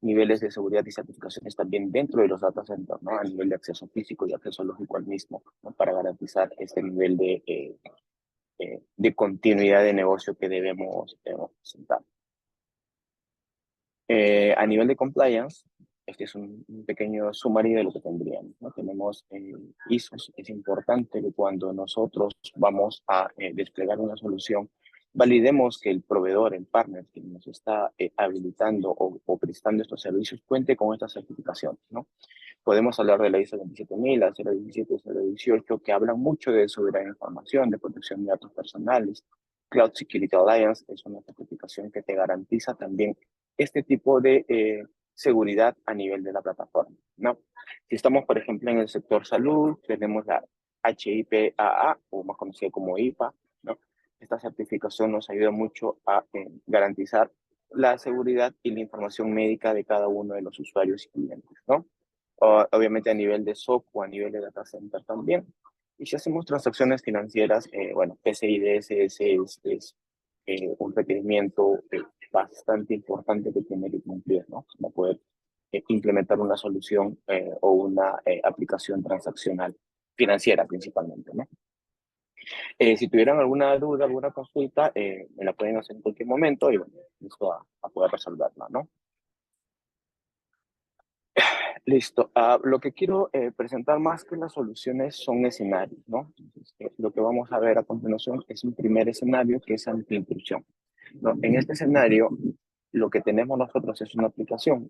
niveles de seguridad y certificaciones también dentro de los data centers, ¿no? A nivel de acceso físico y acceso lógico al mismo, ¿no? Para garantizar este nivel de continuidad de negocio que debemos presentar. A nivel de compliance, este es un pequeño sumario de lo que tendríamos, ¿no? Tenemos ISOs. Es importante que cuando nosotros vamos a desplegar una solución, validemos que el proveedor, el partner que nos está habilitando o prestando estos servicios cuente con estas certificaciones, ¿no? Podemos hablar de la ISO 27000, la 017, 018, que hablan mucho de seguridad de información, de protección de datos personales. Cloud Security Alliance es una certificación que te garantiza también este tipo de seguridad a nivel de la plataforma, ¿no? Si estamos, por ejemplo, en el sector salud, tenemos la HIPAA, o más conocida como IPA, ¿no? Esta certificación nos ayuda mucho a garantizar la seguridad y la información médica de cada uno de los usuarios y clientes, ¿no? Obviamente a nivel de SOC o a nivel de data center también. Y si hacemos transacciones financieras, bueno, PCI DSS es un requerimiento bastante importante que tiene que cumplir, ¿no? Para poder implementar una solución o una aplicación transaccional financiera principalmente, ¿no? Si tuvieran alguna duda, alguna consulta, me la pueden hacer en cualquier momento y bueno, listo a poder resolverla, ¿no? Listo. Lo que quiero presentar más que las soluciones son escenarios, ¿no? Entonces, lo que vamos a ver a continuación es un primer escenario que es anti-intrusión, ¿no? En este escenario, lo que tenemos nosotros es una aplicación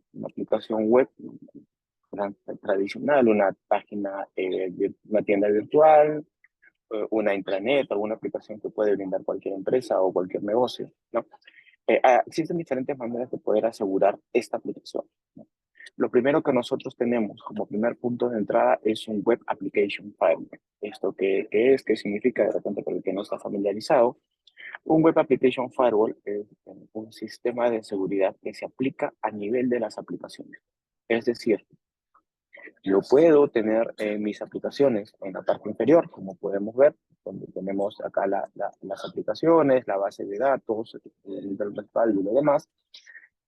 web tradicional, una página, una tienda virtual, una intranet, alguna aplicación que puede brindar cualquier empresa o cualquier negocio, ¿no? Existen diferentes maneras de poder asegurar esta aplicación, ¿no? Lo primero que nosotros tenemos como primer punto de entrada es un Web Application Firewall. ¿Esto qué es? ¿Qué significa? De repente, para el que no está familiarizado, un Web Application Firewall es un sistema de seguridad que se aplica a nivel de las aplicaciones. Es decir, yo puedo tener mis aplicaciones en la parte inferior, como podemos ver, donde tenemos acá las aplicaciones, la base de datos, el respaldo y lo demás.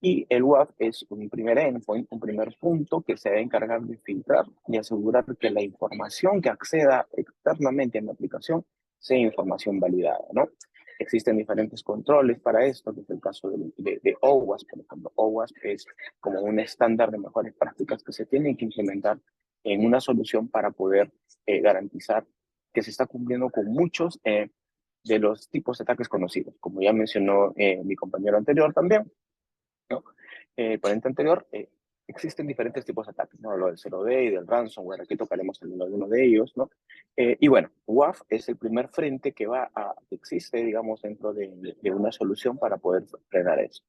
Y el WAF es un primer endpoint, un primer punto que se va a encargar de filtrar y asegurar que la información que acceda externamente a la aplicación sea información validada, ¿no? Existen diferentes controles para esto, que es el caso de OWASP, por ejemplo. OWASP es como un estándar de mejores prácticas que se tienen que implementar en una solución para poder garantizar que se está cumpliendo con muchos de los tipos de ataques conocidos. Como ya mencionó mi compañero anterior también, ¿no? El ponente anterior, existen diferentes tipos de ataques, ¿no? Lo del 0D y del ransomware, aquí tocaremos alguno de ellos, ¿no? Y bueno, WAF es el primer frente que existe, digamos, dentro de una solución para poder frenar eso.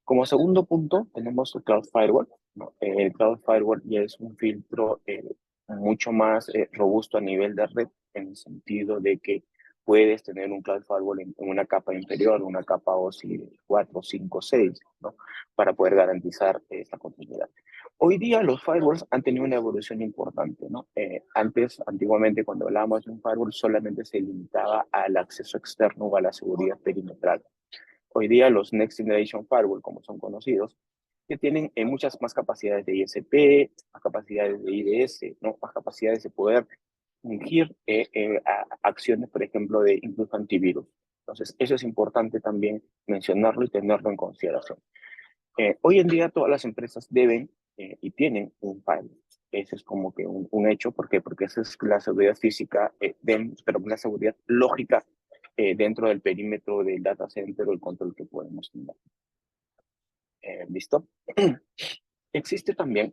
Como segundo punto, tenemos el Cloud Firewall, ¿no? El Cloud Firewall ya es un filtro mucho más robusto a nivel de red, en el sentido de que puedes tener un Cloud Firewall en una capa inferior, una capa OSI 4, 5, 6, ¿no? Para poder garantizar esta continuidad. Hoy día los firewalls han tenido una evolución importante, ¿no? Antiguamente, cuando hablábamos de un firewall, solamente se limitaba al acceso externo o a la seguridad perimetral. Hoy día los Next Generation Firewall, como son conocidos, que tienen muchas más capacidades de ISP, más capacidades de IDS, ¿no? Más capacidades de poder fungir acciones, por ejemplo, de incluso antivirus. Entonces, eso es importante también mencionarlo y tenerlo en consideración. Hoy en día todas las empresas deben y tienen un firewall. Ese es como que un hecho. ¿Por qué? Porque esa es la seguridad física, pero la seguridad lógica dentro del perímetro del data center o el control que podemos tener. ¿Listo? Existe también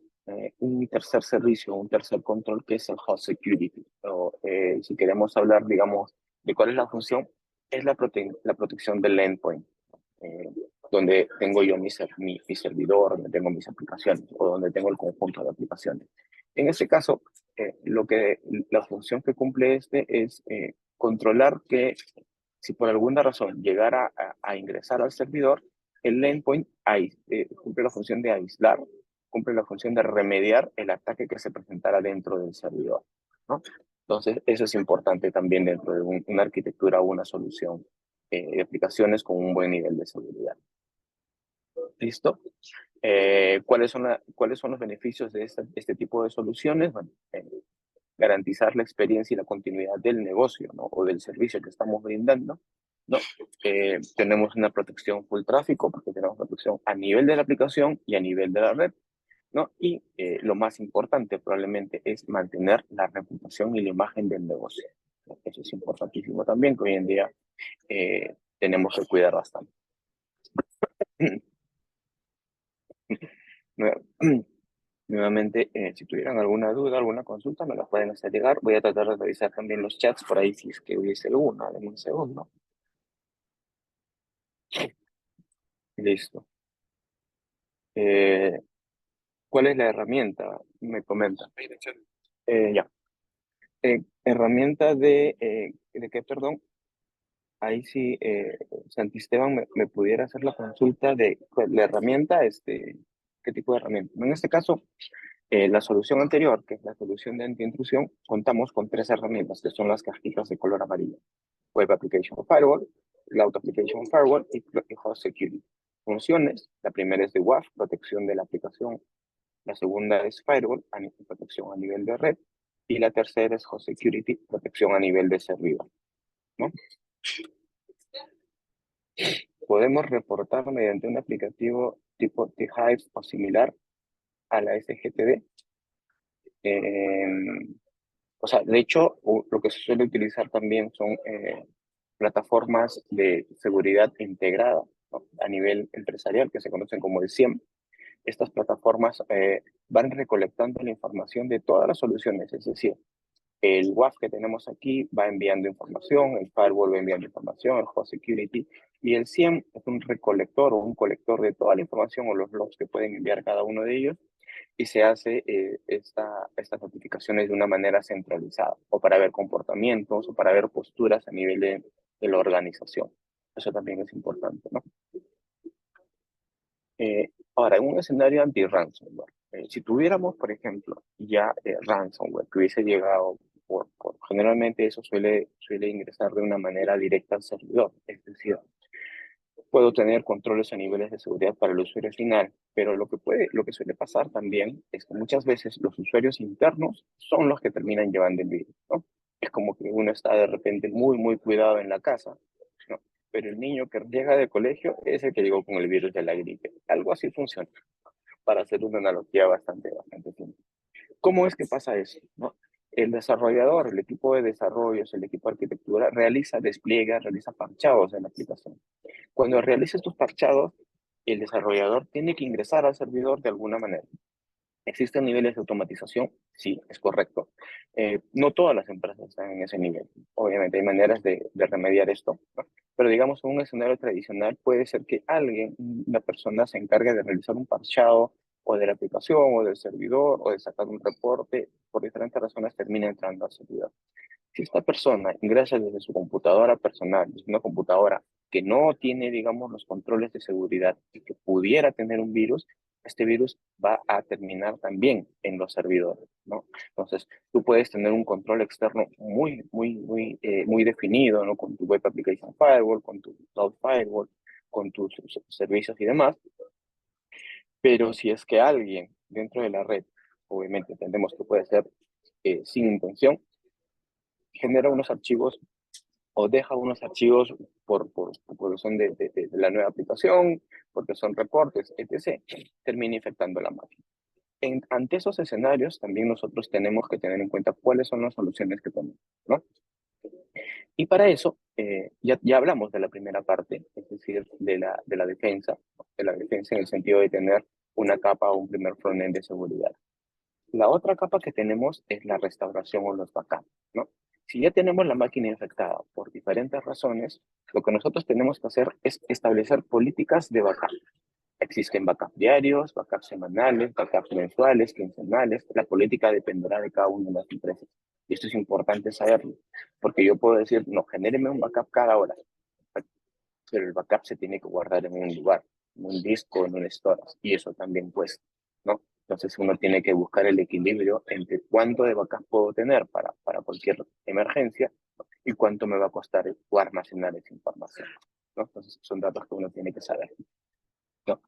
un tercer servicio, un tercer control que es el host security. Si queremos hablar, digamos, de cuál es la función, es la protección del endpoint, donde tengo yo mi servidor, donde tengo mis aplicaciones o donde tengo el conjunto de aplicaciones. En este caso, la función que cumple es controlar que si por alguna razón llegara a ingresar al servidor, el endpoint cumple la función de aislar, cumple la función de remediar el ataque que se presentara dentro del servidor, ¿no? Entonces, eso es importante también dentro de una arquitectura o una solución de aplicaciones con un buen nivel de seguridad. ¿Listo? ¿Cuáles son los beneficios de este tipo de soluciones? Bueno, garantizar la experiencia y la continuidad del negocio, ¿no? O del servicio que estamos brindando, ¿no? Tenemos una protección full tráfico, porque tenemos protección a nivel de la aplicación y a nivel de la red, ¿no? Y lo más importante probablemente es mantener la reputación y la imagen del negocio. Eso es importantísimo también, que hoy en día tenemos que cuidar bastante. Nuevamente, si tuvieran alguna duda, alguna consulta, me la pueden hacer llegar. Voy a tratar de revisar también los chats por ahí si es que hubiese alguna. Dame un segundo. Listo. ¿Cuál es la herramienta? Me comenta. Ya. Herramienta ¿de qué, perdón? Ahí sí, Santisteban me pudiera hacer la consulta de la herramienta, ¿qué tipo de herramienta? En este caso, la solución anterior, que es la solución de antiintrusión, contamos con 3 herramientas, que son las cajitas de color amarillo. Web Application Firewall, Cloud Application Firewall y Host Security. Funciones, la primera es de WAF, protección de la aplicación. La segunda es Firewall, protección a nivel de red. Y la tercera es Host Security, protección a nivel de servidor, ¿no? Podemos reportar mediante un aplicativo tipo T-Hive o similar a la SGTD. O sea, de hecho, lo que se suele utilizar también son plataformas de seguridad integrada, ¿no? A nivel empresarial, que se conocen como el SIEM. Estas plataformas van recolectando la información de todas las soluciones, es decir, el WAF que tenemos aquí va enviando información, el firewall va enviando información, el host security, y el SIEM es un recolector o un colector de toda la información o los logs que pueden enviar cada uno de ellos, y se hace estas notificaciones de una manera centralizada, o para ver comportamientos, o para ver posturas a nivel de la organización. Eso también es importante, ¿no? Ahora, en un escenario anti-ransomware, si tuviéramos, por ejemplo, ya ransomware que hubiese llegado generalmente eso suele ingresar de una manera directa al servidor, es decir, puedo tener controles a niveles de seguridad para el usuario final, pero lo que suele pasar también es que muchas veces los usuarios internos son los que terminan llevando el virus, ¿no? Es como que uno está de repente muy, muy cuidado en la casa, ¿no? pero el niño que llega de colegio es el que llegó con el virus de la gripe. Algo así funciona, para hacer una analogía bastante simple. ¿Cómo es que pasa eso? ¿No? El desarrollador, el equipo de desarrollos, el equipo de arquitectura, realiza despliegues, realiza parchados en la aplicación. Cuando realiza estos parchados, el desarrollador tiene que ingresar al servidor de alguna manera. ¿Existen niveles de automatización? Sí, es correcto. No todas las empresas están en ese nivel. Obviamente hay maneras de remediar esto, ¿no? Pero digamos, en un escenario tradicional puede ser que alguien, una persona, se encargue de realizar un parchado o de la aplicación o del servidor o de sacar un reporte. Por diferentes razones termina entrando al servidor. Si esta persona ingresa desde su computadora personal, desde una computadora que no tiene, digamos, los controles de seguridad y que pudiera tener un virus, este virus va a terminar también en los servidores, ¿no? Entonces, tú puedes tener un control externo muy definido, ¿no? Con tu Web Application Firewall, con tu Cloud Firewall, con tus servicios y demás, pero si es que alguien dentro de la red, obviamente entendemos que puede ser sin intención, genera unos archivos o deja unos archivos porque son de la nueva aplicación, porque son reportes, etc., termina infectando la máquina. Ante esos escenarios, también nosotros tenemos que tener en cuenta cuáles son las soluciones que tenemos, ¿no? Y para eso, ya hablamos de la primera parte, es decir, de la defensa, ¿no? De la defensa en el sentido de tener una capa o un primer frontend de seguridad. La otra capa que tenemos es la restauración o los backups, ¿no? Si ya tenemos la máquina infectada por diferentes razones, lo que nosotros tenemos que hacer es establecer políticas de backup. Existen backups diarios, backups semanales, backups mensuales, quincenales. La política dependerá de cada una de las empresas. Y esto es importante saberlo, porque yo puedo decir, no, genéreme un backup cada hora, pero el backup se tiene que guardar en un lugar, en un disco, en un storage, y eso también cuesta, ¿no? Entonces uno tiene que buscar el equilibrio entre cuánto de backup puedo tener para cualquier emergencia y cuánto me va a costar almacenar esa información, ¿no? Entonces son datos que uno tiene que saber, ¿no?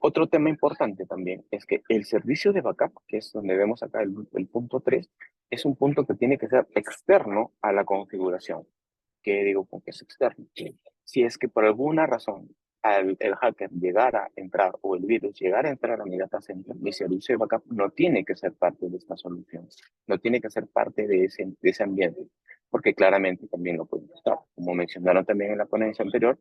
Otro tema importante también es que el servicio de backup, que es donde vemos acá el punto 3, es un punto que tiene que ser externo a la configuración. ¿Qué digo con que es externo? Si es que por alguna razón el hacker llegara a entrar o el virus llegara a entrar a mi data center, mi servicio de backup no tiene que ser parte de esta solución, no tiene que ser parte de ese ambiente, porque claramente también lo puede estar. Como mencionaron también en la ponencia anterior,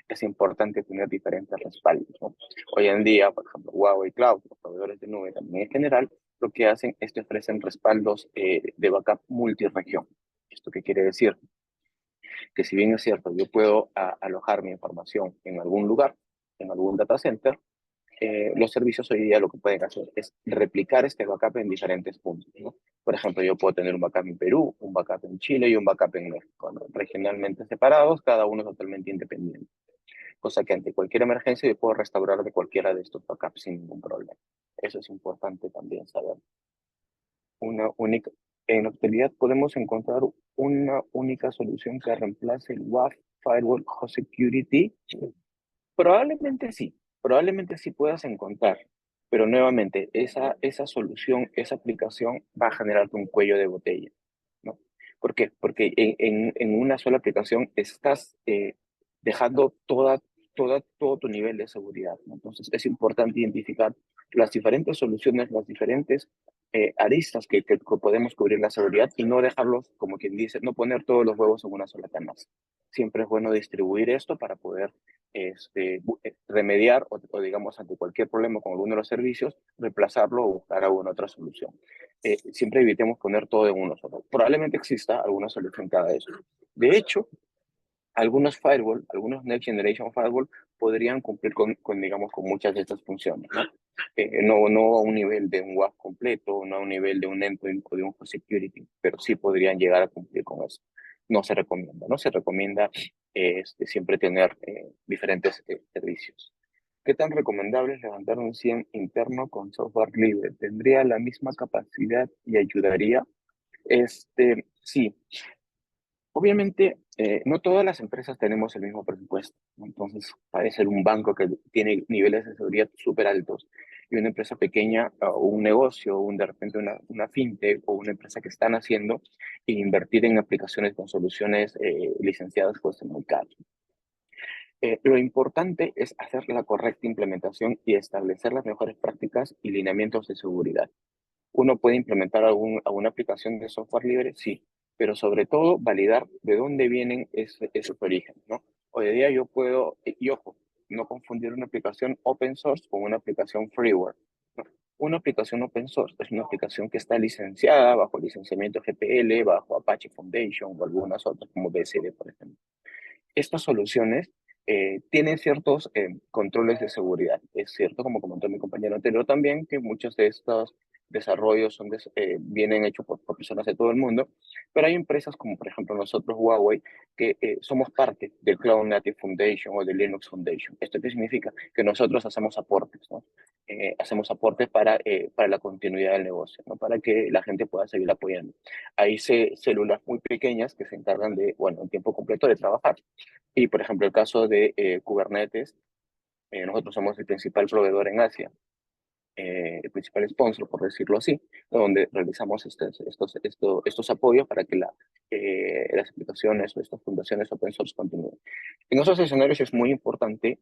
es importante tener diferentes respaldos, ¿no? Hoy en día, por ejemplo, Huawei Cloud, los proveedores de nube también en general, lo que hacen es que ofrecen respaldos de backup multiregión. ¿Esto qué quiere decir? Que si bien es cierto, yo puedo alojar mi información en algún lugar, en algún data center, los servicios hoy día lo que pueden hacer es replicar este backup en diferentes puntos, ¿no? Por ejemplo, yo puedo tener un backup en Perú, un backup en Chile y un backup en México, ¿no? Regionalmente separados, cada uno totalmente independiente. Cosa que ante cualquier emergencia yo puedo restaurar de cualquiera de estos backups sin ningún problema. Eso es importante también saber. Una única, en la actualidad podemos encontrar una única solución que reemplace el WAF Firewall Host Security. Probablemente sí puedas encontrar, pero nuevamente esa solución, esa aplicación va a generarte un cuello de botella, ¿no? ¿Por qué? Porque en una sola aplicación estás dejando todo tu nivel de seguridad, ¿no? Entonces es importante identificar las diferentes soluciones, las diferentes aristas que podemos cubrir la seguridad y no dejarlos, como quien dice, no poner todos los huevos en una sola canasta. Siempre es bueno distribuir esto para poder remediar o digamos ante cualquier problema con alguno de los servicios, reemplazarlo o buscar alguna otra solución. Siempre evitemos poner todo en uno solo. Probablemente exista alguna solución cada eso. De hecho, algunos firewall, algunos Next Generation Firewall podrían cumplir digamos, con muchas de estas funciones, ¿no? No a un nivel de un WAF completo, no a un nivel de un endpoint o de un host security, pero sí podrían llegar a cumplir con eso. No se recomienda, ¿no? Se recomienda siempre tener diferentes servicios. ¿Qué tan recomendable es levantar un SIEM interno con software libre? ¿Tendría la misma capacidad y ayudaría? Sí. Obviamente, no todas las empresas tenemos el mismo presupuesto, ¿no? Entonces, puede ser un banco que tiene niveles de seguridad súper altos y una empresa pequeña o un negocio, de repente una fintech o una empresa que están haciendo e invertir en aplicaciones con soluciones licenciadas cuesta muy caro. Lo importante es hacer la correcta implementación y establecer las mejores prácticas y lineamientos de seguridad. Uno puede implementar alguna aplicación de software libre, sí, pero sobre todo validar de dónde vienen esos orígenes, ¿no? Hoy día yo puedo, y ojo, no confundir una aplicación open source con una aplicación freeware, ¿no? Una aplicación open source es una aplicación que está licenciada bajo licenciamiento GPL, bajo Apache Foundation o algunas otras como BSD, por ejemplo. Estas soluciones tienen ciertos controles de seguridad. Es cierto, como comentó mi compañero anterior también, que muchos de estos desarrollos vienen hechos por personas de todo el mundo, pero hay empresas como por ejemplo nosotros, Huawei, que somos parte del Cloud Native Foundation o del Linux Foundation. ¿Esto qué significa? Que nosotros hacemos aportes, ¿no? Hacemos aportes para la continuidad del negocio, ¿no? Para que la gente pueda seguir apoyando. Hay células muy pequeñas que se encargan de, bueno, en tiempo completo de trabajar. Y, por ejemplo, el caso de Kubernetes, nosotros somos el principal proveedor en Asia, el principal sponsor, por decirlo así, donde realizamos estos apoyos para que las aplicaciones o estas fundaciones open source continúen. En esos escenarios es muy importante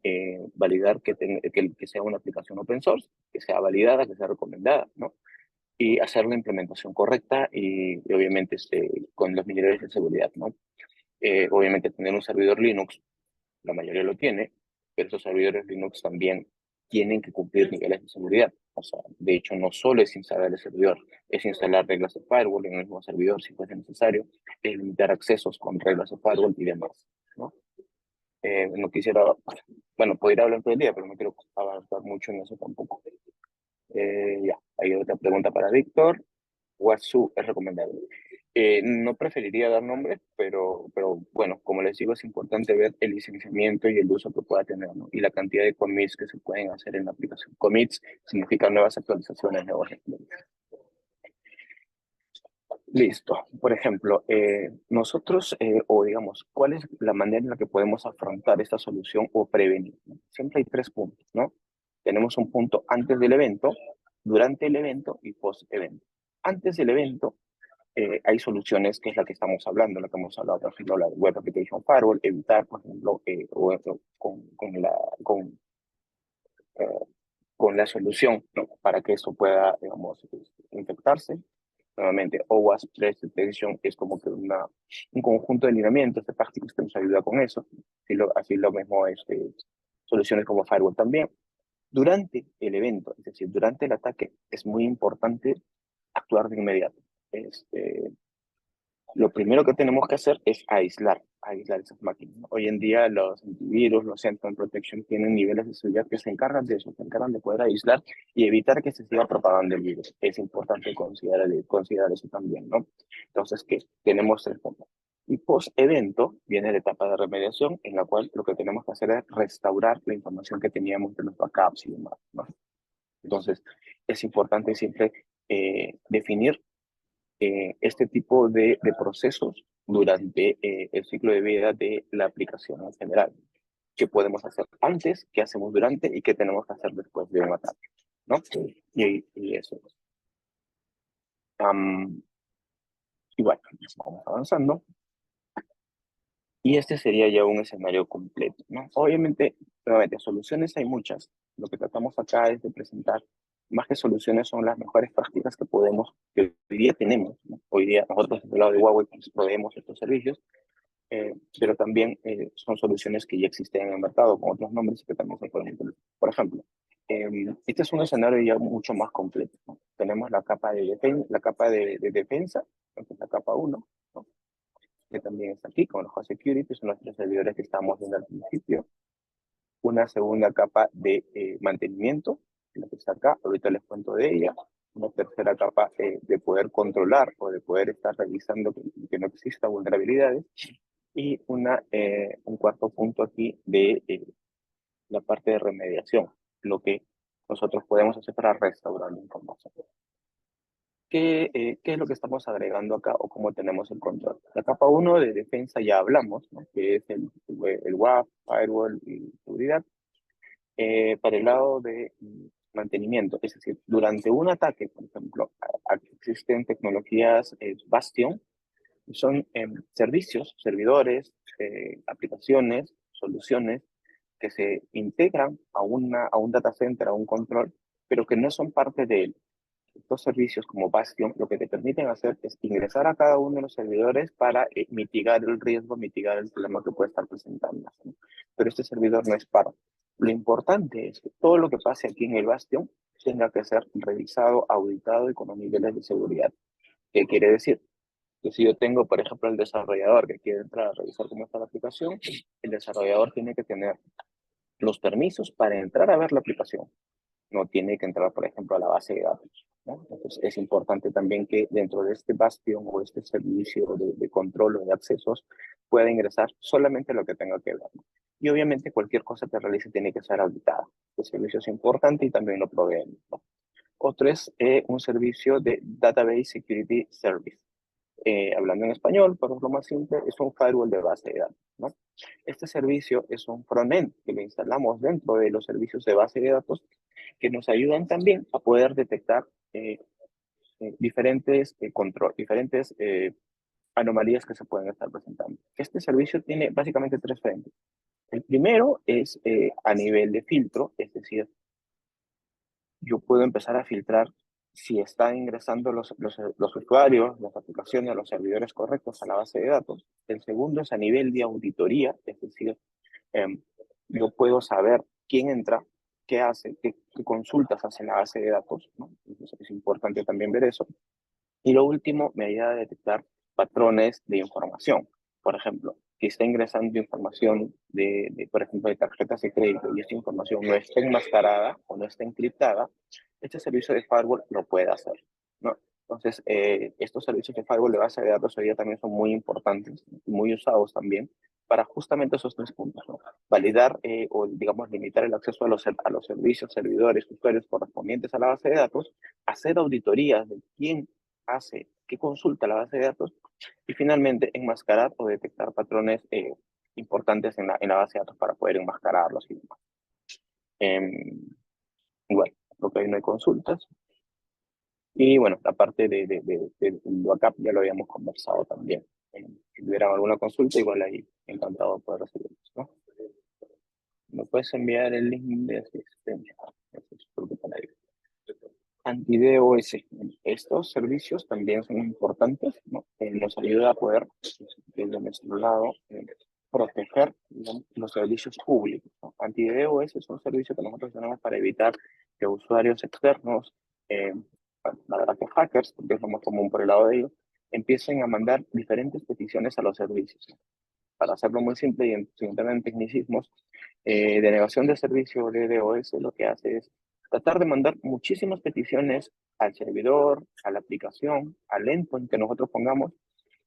validar que sea una aplicación open source, que sea validada, que sea recomendada, ¿no? Y hacer la implementación correcta y obviamente con los niveles de seguridad, ¿no? Obviamente tener un servidor Linux, la mayoría lo tiene, pero esos servidores Linux también tienen que cumplir niveles de seguridad. O sea, de hecho, no solo es instalar el servidor, es instalar reglas de firewall en el mismo servidor si fuese necesario, es limitar accesos con reglas de firewall y demás, ¿no? No quisiera, bueno, podría hablar todo el día, pero no quiero avanzar mucho en eso tampoco. Ya, hay otra pregunta para Víctor. Watsu es recomendable. No preferiría dar nombres, pero bueno, como les digo, es importante ver el licenciamiento y el uso que pueda tener, ¿no? Y la cantidad de commits que se pueden hacer en la aplicación. Commits significa nuevas actualizaciones, nuevos ejemplos. Listo. Por ejemplo, nosotros, o digamos, ¿cuál es la manera en la que podemos afrontar esta solución o prevenir? Siempre hay 3 puntos, ¿no? Tenemos un punto antes del evento, durante el evento y post-evento. Antes del evento, hay soluciones que es la que estamos hablando, la que hemos hablado, por ejemplo, la Web Application Firewall, evitar, por ejemplo, eh, con la solución, ¿no? Para que eso pueda, digamos, infectarse. Nuevamente, OWASP Threat Detection es como que un conjunto de lineamientos, de prácticas que nos ayuda con eso. Así lo mismo, soluciones como Firewall también. Durante el evento, es decir, durante el ataque, es muy importante actuar de inmediato. Lo primero que tenemos que hacer es aislar esas máquinas, ¿no? Hoy en día los antivirus, los endpoint protection tienen niveles de seguridad que se encargan de eso, se encargan de poder aislar y evitar que se siga propagando el virus. Es importante considerar eso también, ¿no? Entonces, ¿qué? Tenemos 3 puntos. Y post-evento viene la etapa de remediación en la cual lo que tenemos que hacer es restaurar la información que teníamos de los backups y demás, ¿no? Entonces, es importante siempre definir este tipo de procesos durante el ciclo de vida de la aplicación en general. ¿Qué podemos hacer antes? ¿Qué hacemos durante? ¿Y qué tenemos que hacer después de un ataque? ¿No? Y eso. Y bueno, vamos avanzando. Y este sería ya un escenario completo, ¿no? Obviamente, nuevamente, soluciones hay muchas. Lo que tratamos acá es de presentar, más que soluciones, son las mejores prácticas que hoy día tenemos, ¿no? Hoy día nosotros, del lado de Huawei, pues, proveemos estos servicios, pero también son soluciones que ya existen en el mercado con otros nombres y que también se pueden utilizar. Por ejemplo, este es un escenario ya mucho más completo, ¿no? Tenemos la capa de defensa, que es la capa 1, ¿no? Que también está aquí, con los host security, son los 3 servidores que estábamos viendo al principio. Una segunda capa de mantenimiento, la que está acá, ahorita les cuento de ella. Una tercera capa de poder controlar o de poder estar revisando que no exista vulnerabilidades. Y un cuarto punto aquí de la parte de remediación, lo que nosotros podemos hacer para restaurar la información. ¿Qué es lo que estamos agregando acá o cómo tenemos el control? La capa 1 de defensa ya hablamos, ¿no? Que es el WAF, Firewall y seguridad. Para el lado de mantenimiento, es decir, durante un ataque, por ejemplo, existen tecnologías Bastion, son servicios, servidores, aplicaciones, soluciones que se integran a un data center, a un control, pero que no son parte de él. Estos servicios como Bastion lo que te permiten hacer es ingresar a cada uno de los servidores para mitigar el riesgo, mitigar el problema que puede estar presentando, ¿no? Pero este servidor no es parte. Lo importante es que todo lo que pase aquí en el Bastion tenga que ser revisado, auditado y con los niveles de seguridad. ¿Qué quiere decir? Que si yo tengo, por ejemplo, el desarrollador que quiere entrar a revisar cómo está la aplicación, el desarrollador tiene que tener los permisos para entrar a ver la aplicación. No tiene que entrar, por ejemplo, a la base de datos, ¿no? Entonces, es importante también que dentro de este bastión o este servicio de control o de accesos pueda ingresar solamente lo que tenga que ver, ¿no? Y obviamente cualquier cosa que realice tiene que ser auditada. El servicio es importante y también lo proveen, ¿no? Otro es un servicio de Database Security Service. Hablando en español, por lo más simple, es un firewall de base de datos, ¿no? Este servicio es un frontend que le instalamos dentro de los servicios de base de datos que nos ayudan también a poder detectar diferentes anomalías que se pueden estar presentando. Este servicio tiene básicamente tres frentes. El primero es a nivel de filtro, es decir, yo puedo empezar a filtrar si están ingresando los usuarios, las aplicaciones, los servidores correctos a la base de datos. El segundo es a nivel de auditoría, es decir, yo puedo saber quién entra, qué hace, qué consultas hace en la base de datos, ¿no? Entonces es importante también ver eso. Y lo último, me ayuda a detectar patrones de información. Por ejemplo, si está ingresando información por ejemplo, de tarjetas de crédito y esta información no está enmascarada o no está encriptada, este servicio de firewall lo puede hacer, ¿no? Entonces, estos servicios de firewall de base de datos hoy día también son muy importantes y muy usados también para justamente esos tres puntos, ¿no? Validar o, digamos, limitar el acceso a los servicios, servidores, usuarios correspondientes a la base de datos, hacer auditorías de quién hace, qué consulta la base de datos y finalmente enmascarar o detectar patrones importantes en la base de datos para poder enmascararlos y demás. Bueno, creo que ahí no hay consultas. Y bueno, la parte del backup ya lo habíamos conversado también. Si tuvieran alguna consulta, igual ahí encantado de poder recibirlos, ¿no? ¿Me puedes enviar el link de asistencia? Anti-DOS. Estos servicios también son importantes, ¿no? Nos ayuda a poder, desde nuestro lado, proteger, digamos, los servicios públicos, ¿no? Anti-DOS es un servicio que nosotros tenemos para evitar que usuarios externos, la verdad que hackers, porque es lo más común por el lado de ellos, empiecen a mandar diferentes peticiones a los servicios, ¿no? Para hacerlo muy simple y sin entrar en tecnicismos, denegación de servicio de DOS lo que hace es tratar de mandar muchísimas peticiones al servidor, a la aplicación, al endpoint que nosotros pongamos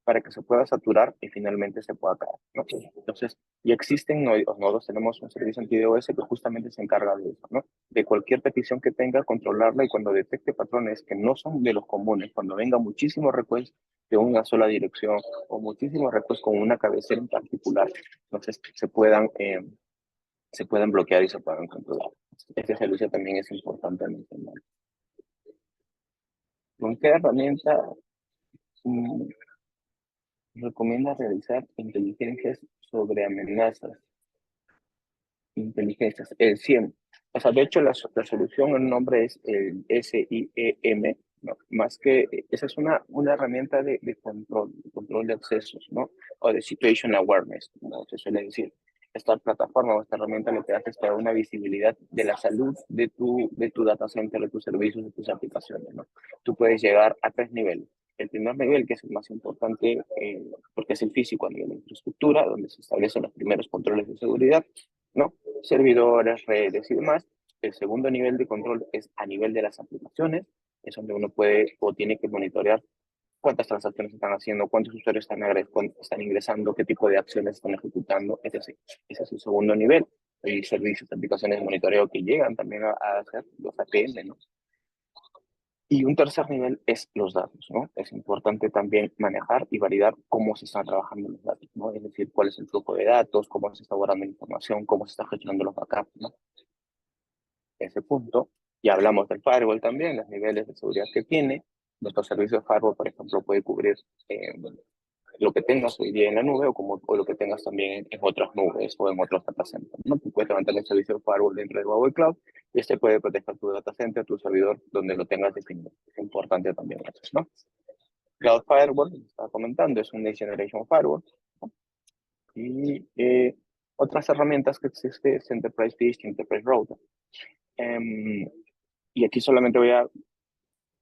para que se pueda saturar y finalmente se pueda caer, ¿no? Entonces, ya existen, nosotros tenemos un servicio anti-DOS que justamente se encarga de eso, ¿no? De cualquier petición que tenga, controlarla y cuando detecte patrones que no son de los comunes, cuando venga muchísimos requests de una sola dirección o muchísimos requests con una cabecera en particular, entonces se puedan bloquear y se puedan controlar. Este servicio también es importante mencionar. ¿Con qué herramienta recomienda realizar inteligencias sobre amenazas? Inteligencias, el SIEM. O sea, de hecho, la solución, el nombre es el SIEM, ¿no? Más que, esa es una herramienta de control de accesos, ¿no? O de situation awareness, ¿no? Se suele decir. Esta plataforma o esta herramienta lo que hace es crear una visibilidad de la salud de tu data center, de tus servicios, de tus aplicaciones, ¿no? Tú puedes llegar a tres niveles. El primer nivel, que es el más importante, porque es el físico a nivel de infraestructura, donde se establecen los primeros controles de seguridad, ¿no? Servidores, redes y demás. El segundo nivel de control es a nivel de las aplicaciones, es donde uno puede o tiene que monitorear cuántas transacciones están haciendo, cuántos usuarios están ingresando, qué tipo de acciones están ejecutando, etc. Ese es el segundo nivel. Hay servicios, aplicaciones de monitoreo que llegan también a hacer los APM, ¿no? Y un tercer nivel es los datos, ¿no? Es importante también manejar y validar cómo se están trabajando los datos, ¿no? Es decir, cuál es el flujo de datos, cómo se está guardando la información, cómo se está gestionando los backups, ¿no? Ese punto. Y hablamos del firewall también, los niveles de seguridad que tiene. Nuestro servicio de firewall, por ejemplo, puede cubrir lo que tengas hoy día en la nube o lo que tengas también en otras nubes o en otros data centers, ¿no? Tú puedes levantar el servicio de firewall dentro de Huawei Cloud y este puede proteger tu data center, tu servidor, donde lo tengas definido. Es importante también eso, ¿no? Cloud Firewall, como estaba comentando, es un Next Generation Firewall, ¿no? Y otras herramientas que existen es Enterprise Disk y Enterprise Router. Y aquí solamente voy a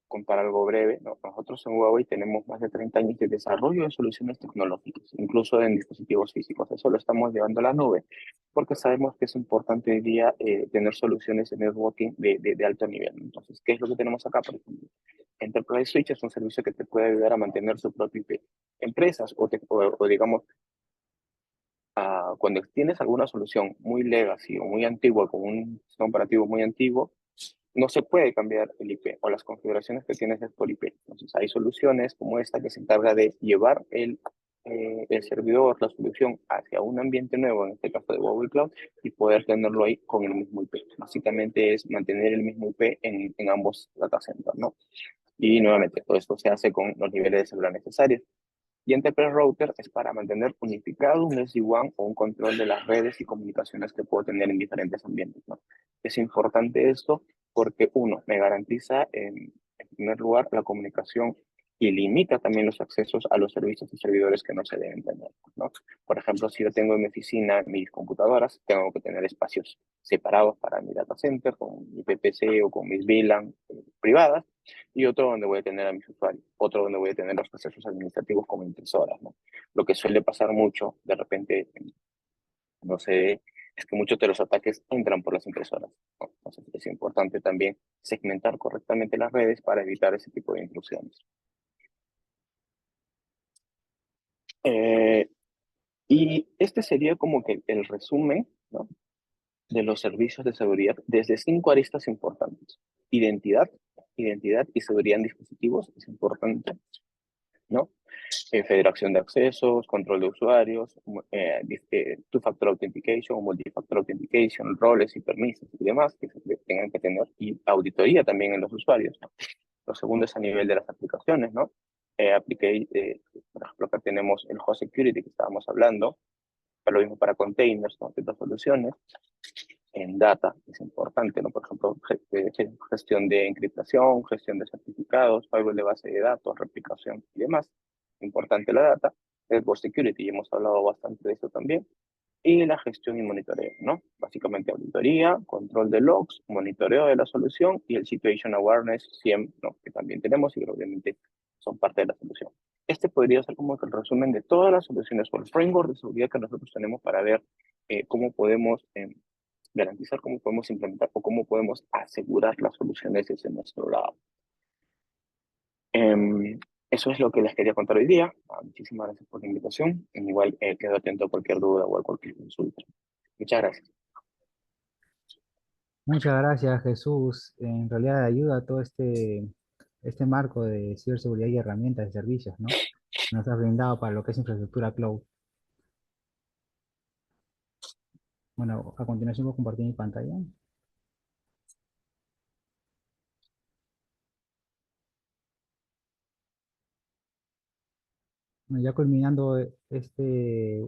contar algo breve, ¿no? Nosotros en Huawei tenemos más de 30 años de desarrollo de soluciones tecnológicas, incluso en dispositivos físicos. Eso lo estamos llevando a la nube, porque sabemos que es importante hoy día tener soluciones de networking de alto nivel. Entonces, ¿qué es lo que tenemos acá, por ejemplo? Enterprise Switch es un servicio que te puede ayudar a mantener su propio IP. Empresas o digamos, cuando tienes alguna solución muy legacy o muy antigua, con un sistema operativo muy antiguo, no se puede cambiar el IP o las configuraciones que tienes es por IP. Entonces hay soluciones como esta que se encarga de llevar el servidor, la solución hacia un ambiente nuevo, en este caso de Google Cloud, y poder tenerlo ahí con el mismo IP. Básicamente es mantener el mismo IP en ambos data centers, ¿no? Y nuevamente, todo esto se hace con los niveles de seguridad necesarios. Y Enterprise Router es para mantener unificado un SD-WAN o un control de las redes y comunicaciones que puedo tener en diferentes ambientes, ¿no? Es importante esto porque, uno, me garantiza, en primer lugar, la comunicación y limita también los accesos a los servicios y servidores que no se deben tener, ¿no? Por ejemplo, si yo tengo en mi oficina mis computadoras, tengo que tener espacios separados para mi data center, con mi PPC o con mis VLAN privadas, y otro donde voy a tener a mis usuarios, otro donde voy a tener los procesos administrativos como impresoras, ¿no? Lo que suele pasar mucho, de repente, no sé, es que muchos de los ataques entran por las impresoras, ¿no? Entonces es importante también segmentar correctamente las redes para evitar ese tipo de intrusiones. Y este sería como que el resumen, ¿no?, de los servicios de seguridad desde 5 aristas importantes. Identidad, identidad y seguridad en dispositivos es importante, ¿no? Federación de accesos, control de usuarios, two-factor authentication, multi-factor authentication, roles y permisos y demás que se tengan que tener, y auditoría también en los usuarios, ¿no? Lo segundo es a nivel de las aplicaciones, ¿no? Por ejemplo, acá tenemos el host security que estábamos hablando, pero lo mismo para containers, ¿no? Ciertas soluciones. En data es importante, ¿no? Por ejemplo, gestión de encriptación, gestión de certificados, firewall de base de datos, replicación y demás. Importante la data. Network security, y hemos hablado bastante de eso también. Y la gestión y monitoreo, ¿no? Básicamente auditoría, control de logs, monitoreo de la solución y el situation awareness, SIEM, ¿no?, que también tenemos y que obviamente son parte de la solución. Este podría ser como que el resumen de todas las soluciones o el framework de seguridad que nosotros tenemos para ver cómo podemos garantizar, cómo podemos implementar o cómo podemos asegurar las soluciones desde nuestro lado. Eso es lo que les quería contar hoy día. Muchísimas gracias por la invitación. Igual quedo atento a cualquier duda o a cualquier consulta. Muchas gracias. Muchas gracias, Jesús. En realidad ayuda a todo este marco de ciberseguridad y herramientas de servicios, ¿no? Nos ha brindado para lo que es infraestructura cloud. Bueno, a continuación voy a compartir mi pantalla. Bueno, ya culminando este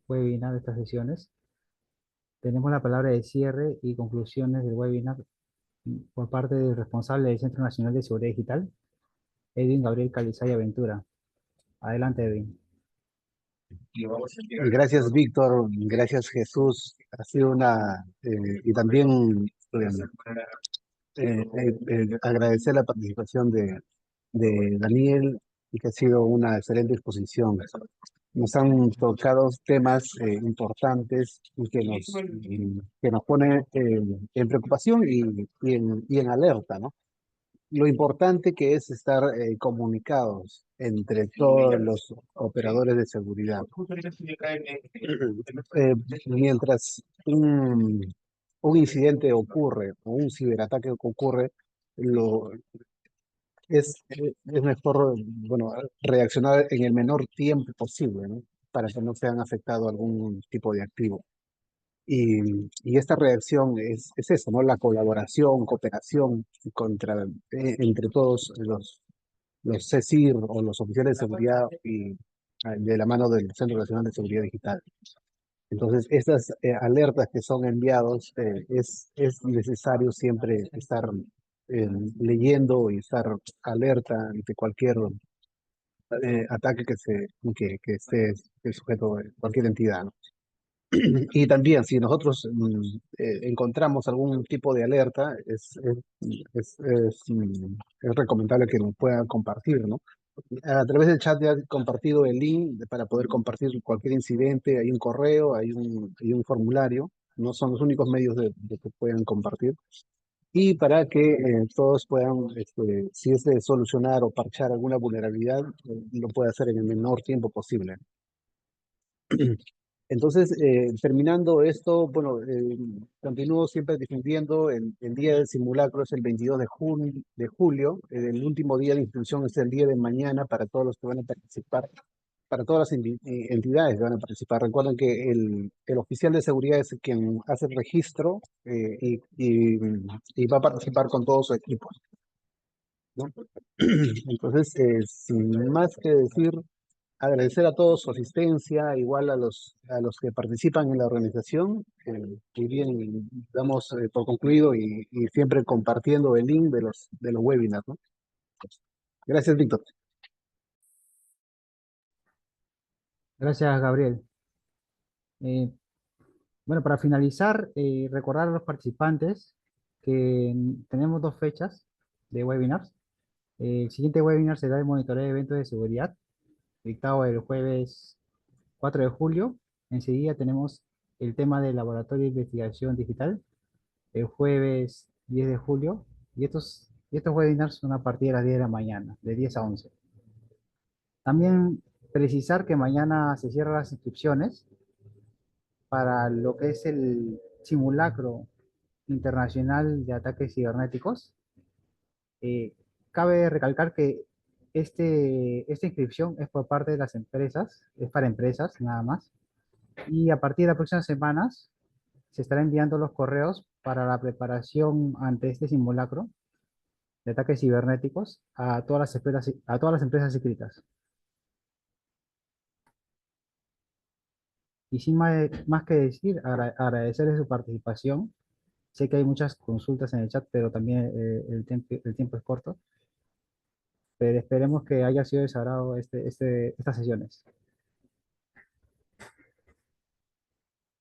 webinar, estas sesiones, tenemos la palabra de cierre y conclusiones del webinar por parte del responsable del Centro Nacional de Seguridad Digital, Edwin Gabriel Calizaya Ventura. Adelante, Edwin. Gracias, Víctor. Gracias, Jesús. Ha sido y también agradecer la participación de Daniel, y que ha sido una excelente exposición. Nos han tocado temas importantes y que nos pone en preocupación y en alerta, ¿no? Lo importante que es estar comunicados entre todos los operadores de seguridad. Mientras un incidente ocurre o un ciberataque ocurre, lo, es mejor, bueno, reaccionar en el menor tiempo posible, ¿no?, para que no sean afectado algún tipo de activo. Y esta reacción es eso, ¿no? La colaboración, cooperación entre todos los CECIR o los oficiales de seguridad de la mano del Centro Nacional de Seguridad Digital. Entonces, estas alertas que son enviados, es necesario siempre estar leyendo y estar alerta ante cualquier ataque que esté sujeto a cualquier entidad, ¿no? Y también, si nosotros encontramos algún tipo de alerta, es recomendable que nos puedan compartir, ¿no? A través del chat ya he compartido el link para poder compartir cualquier incidente. Hay un correo, hay un formulario. No son los únicos medios de que puedan compartir. Y para que todos puedan, si es de solucionar o parchar alguna vulnerabilidad, lo puede hacer en el menor tiempo posible. Entonces, terminando esto, bueno, continúo siempre defendiendo el día del simulacro es el 22 de julio. El último día de inscripción es el día de mañana para todos los que van a participar, para todas las entidades que van a participar. Recuerden que el oficial de seguridad es quien hace el registro y va a participar con todo su equipo, ¿no? Entonces, sin más que decir, agradecer a todos su asistencia, igual a los que participan en la organización. Y bien, damos por concluido y siempre compartiendo el link de los webinars, ¿no? Gracias, Víctor. Gracias, Gabriel. Eh, bueno, para finalizar, recordar a los participantes que tenemos 2 fechas de webinars. El siguiente webinar será el monitoreo de eventos de seguridad, dictado el jueves 4 de julio. Enseguida tenemos el tema del laboratorio de investigación digital, el jueves 10 de julio. Y estos webinars son a partir de las 10 de la mañana, de 10 a 11. También precisar que mañana se cierran las inscripciones para lo que es el simulacro internacional de ataques cibernéticos. Eh, Cabe recalcar que esta inscripción es por parte de las empresas, es para empresas nada más, y a partir de las próximas semanas se estarán enviando los correos para la preparación ante este simulacro de ataques cibernéticos a todas las empresas inscritas. Y sin más que decir, agradecerles su participación. Sé que hay muchas consultas en el chat, pero también el tiempo es corto. Pero esperemos que haya sido de su agrado estas sesiones.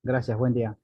Gracias, buen día.